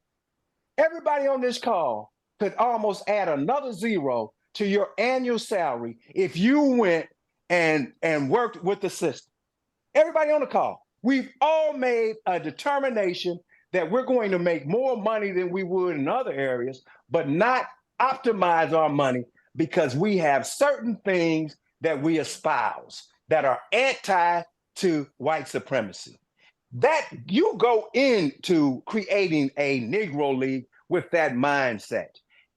Everybody on this call could almost add another zero to your annual salary if you went and worked with the system. Everybody on the call, we've all made a determination that we're going to make more money than we would in other areas, but not optimize our money because we have certain things that we espouse that are anti to white supremacy. That you go into creating a Negro League with that mindset.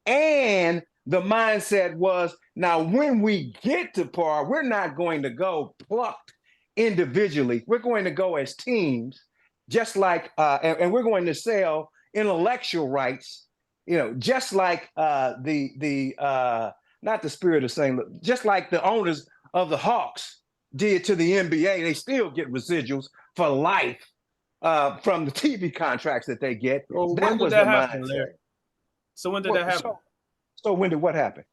And the mindset was now when we get to par, we're not going to go plucked individually. We're going to go as teams, just like and we're going to sell intellectual rights, you know, just like the not the Spirit of St. Louis, just like the owners of the Hawks did to the NBA. They still get residuals for life from the TV contracts that they get. So when That did was that the happen, mindset. Larry? So when did that happen? So when did what happen?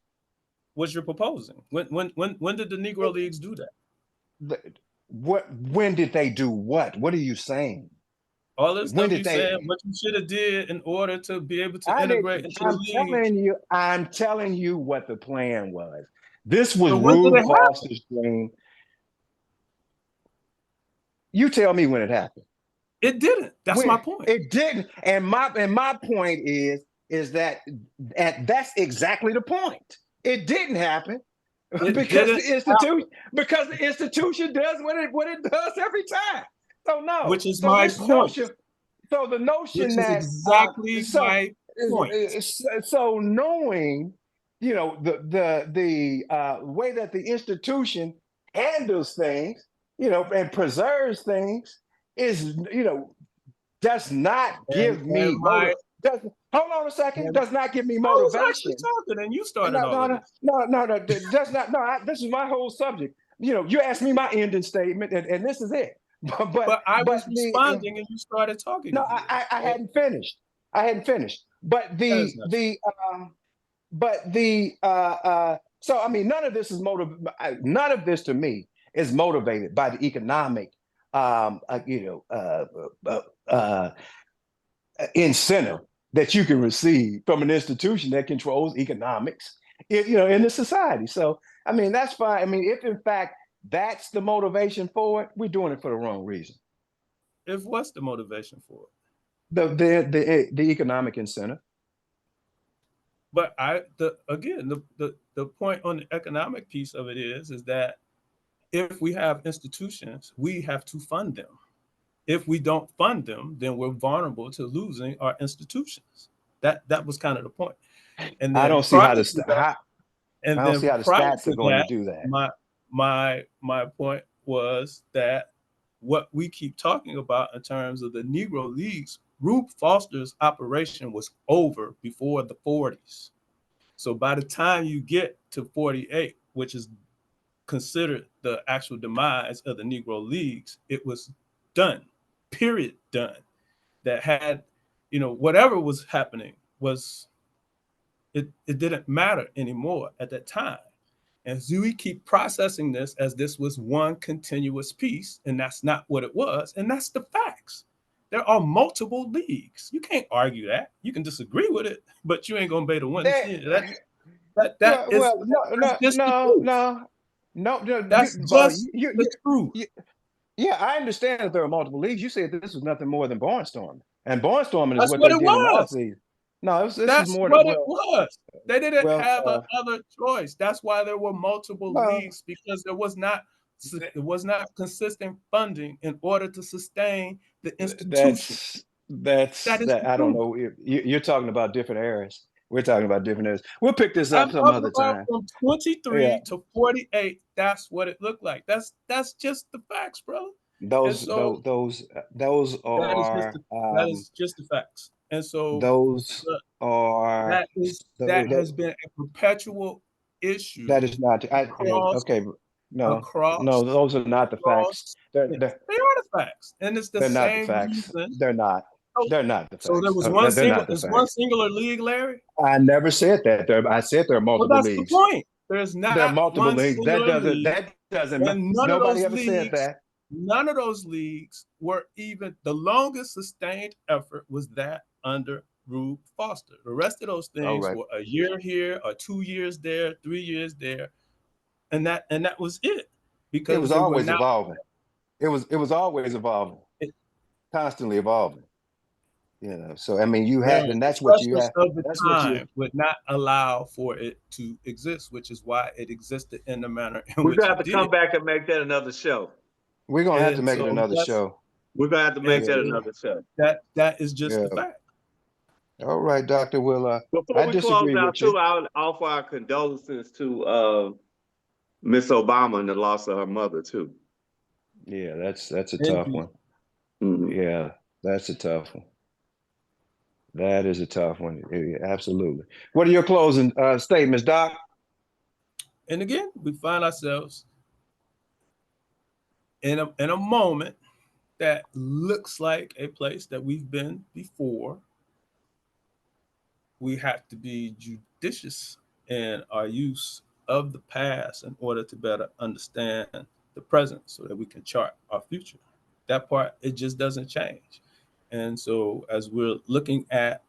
What you're proposing? When did the Negro Leagues do that? When did they do what? What are you saying? All this When stuff did you they? said, what you should have did in order to be able to integrate into the league. I'm telling you what the plan was. This was So when did it Rube happen? Foster's dream. You tell me when it happened. It didn't. That's my point. It didn't. And my point is that that's exactly the point. It didn't happen because the institution does what it does every time. So no. Which is So my this point. notion. So the notion Which is that exactly my point. so knowing, you know, the way that the institution handles things, you know, and preserves things is, you know, does not give me hold on a second. Does not give me I was motivation. actually talking, and you started all of this. No. Does not. No, this is my whole subject. You know, you asked me my ending statement, and this is it. But I was responding, and you started talking. No, I hadn't finished. I hadn't finished. But so I mean, none of this is none of this to me is motivated by the economic incentive that you can receive from an institution that controls economics, in the society. So I mean, that's fine. I mean, if in fact that's the motivation for it, we're doing it for the wrong reason. If what's the motivation for it? The economic incentive. But the point on the economic piece of it is that if we have institutions, we have to fund them. If we don't fund them, then we're vulnerable to losing our institutions. That was kind of the point. And then I don't see how the stats are going to do that. My point was that what we keep talking about in terms of the Negro Leagues, Rube Foster's operation was over before the 40s. So by the time you get to 48, which is considered the actual demise of the Negro Leagues, it was done, period, done. That had, whatever was happening was, it didn't matter anymore at that time. And so we keep processing this as this was one continuous piece, and that's not what it was. And that's the facts. There are multiple leagues. You can't argue that. You can disagree with it, but you ain't gonna be able to win. That's just the truth. Yeah, I understand that there are multiple leagues. You said that this was nothing more than barnstorming, and barnstorming is That's what what they it did in the was. offseason. No, That's more what than it was. They didn't have well, another choice. That's why there were multiple leagues, because there was not consistent funding in order to sustain the institution. I don't know. You're talking about different eras. We're talking about different areas. We'll pick this I'm up some talking other about time. from 23 Yeah. to 48. That's what it looked like. That's just the facts, brother. Those so those that is just the facts. And so those uh, are that has been a perpetual issue that is not across okay. No, across those are not the facts. across. They're Yes, they're, they are the facts, and it's the they're not the same facts. reason. They're not. So, They're not the so there facts. was one They're single. not the There's one facts. singular league, Larry. I never said that. I said there are Well, multiple that's the leagues. point. There's There are not multiple one leagues. singular league, That doesn't. and Nobody ever said that. none of those leagues were even the longest sustained effort was that under Rube Foster. The rest of those things right. were a year here, or 2 years there, 3 years there, and that was it. Because It was they were always not. evolving. It was always evolving, It, constantly evolving. You know, so I mean, you had, man, and the that's what you pressures had. of the That's what you. time would not allow for it to exist, which is why it existed in the manner in We're which gonna it have to did. come back and make that another show. We're gonna have to And make it so another show. We're gonna have to make that so another show. that is just Yeah. the fact. All right, Doctor. Well, Before I we close disagree out with you. too, I'll offer our condolences to Miss Obama and the loss of her mother too. Yeah, that's a tough Indeed. one. Mhm. Yeah, that's a tough one. That is a tough one. Yeah, absolutely. What are your closing statements, Doc? And again, we find ourselves in a moment that looks like a place that we've been before. We have to be judicious in our use of the past in order to better understand the present so that we can chart our future. That part, it just doesn't change. And so as we're looking at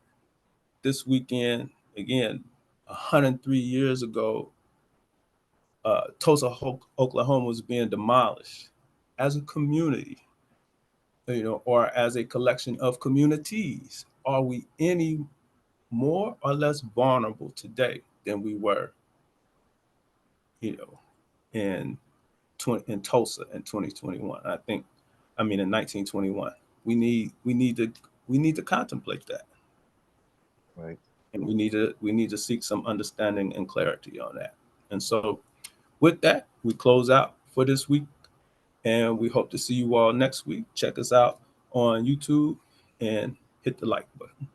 this weekend, again, 103 years ago, Tulsa, Oklahoma was being demolished as a community, or as a collection of communities. Are we any more or less vulnerable today than we were, in in Tulsa in 2021? In 1921. We need to contemplate that, Right. and we need to seek some understanding and clarity on that. And so, with that, we close out for this week, and we hope to see you all next week. Check us out on YouTube and hit the like button.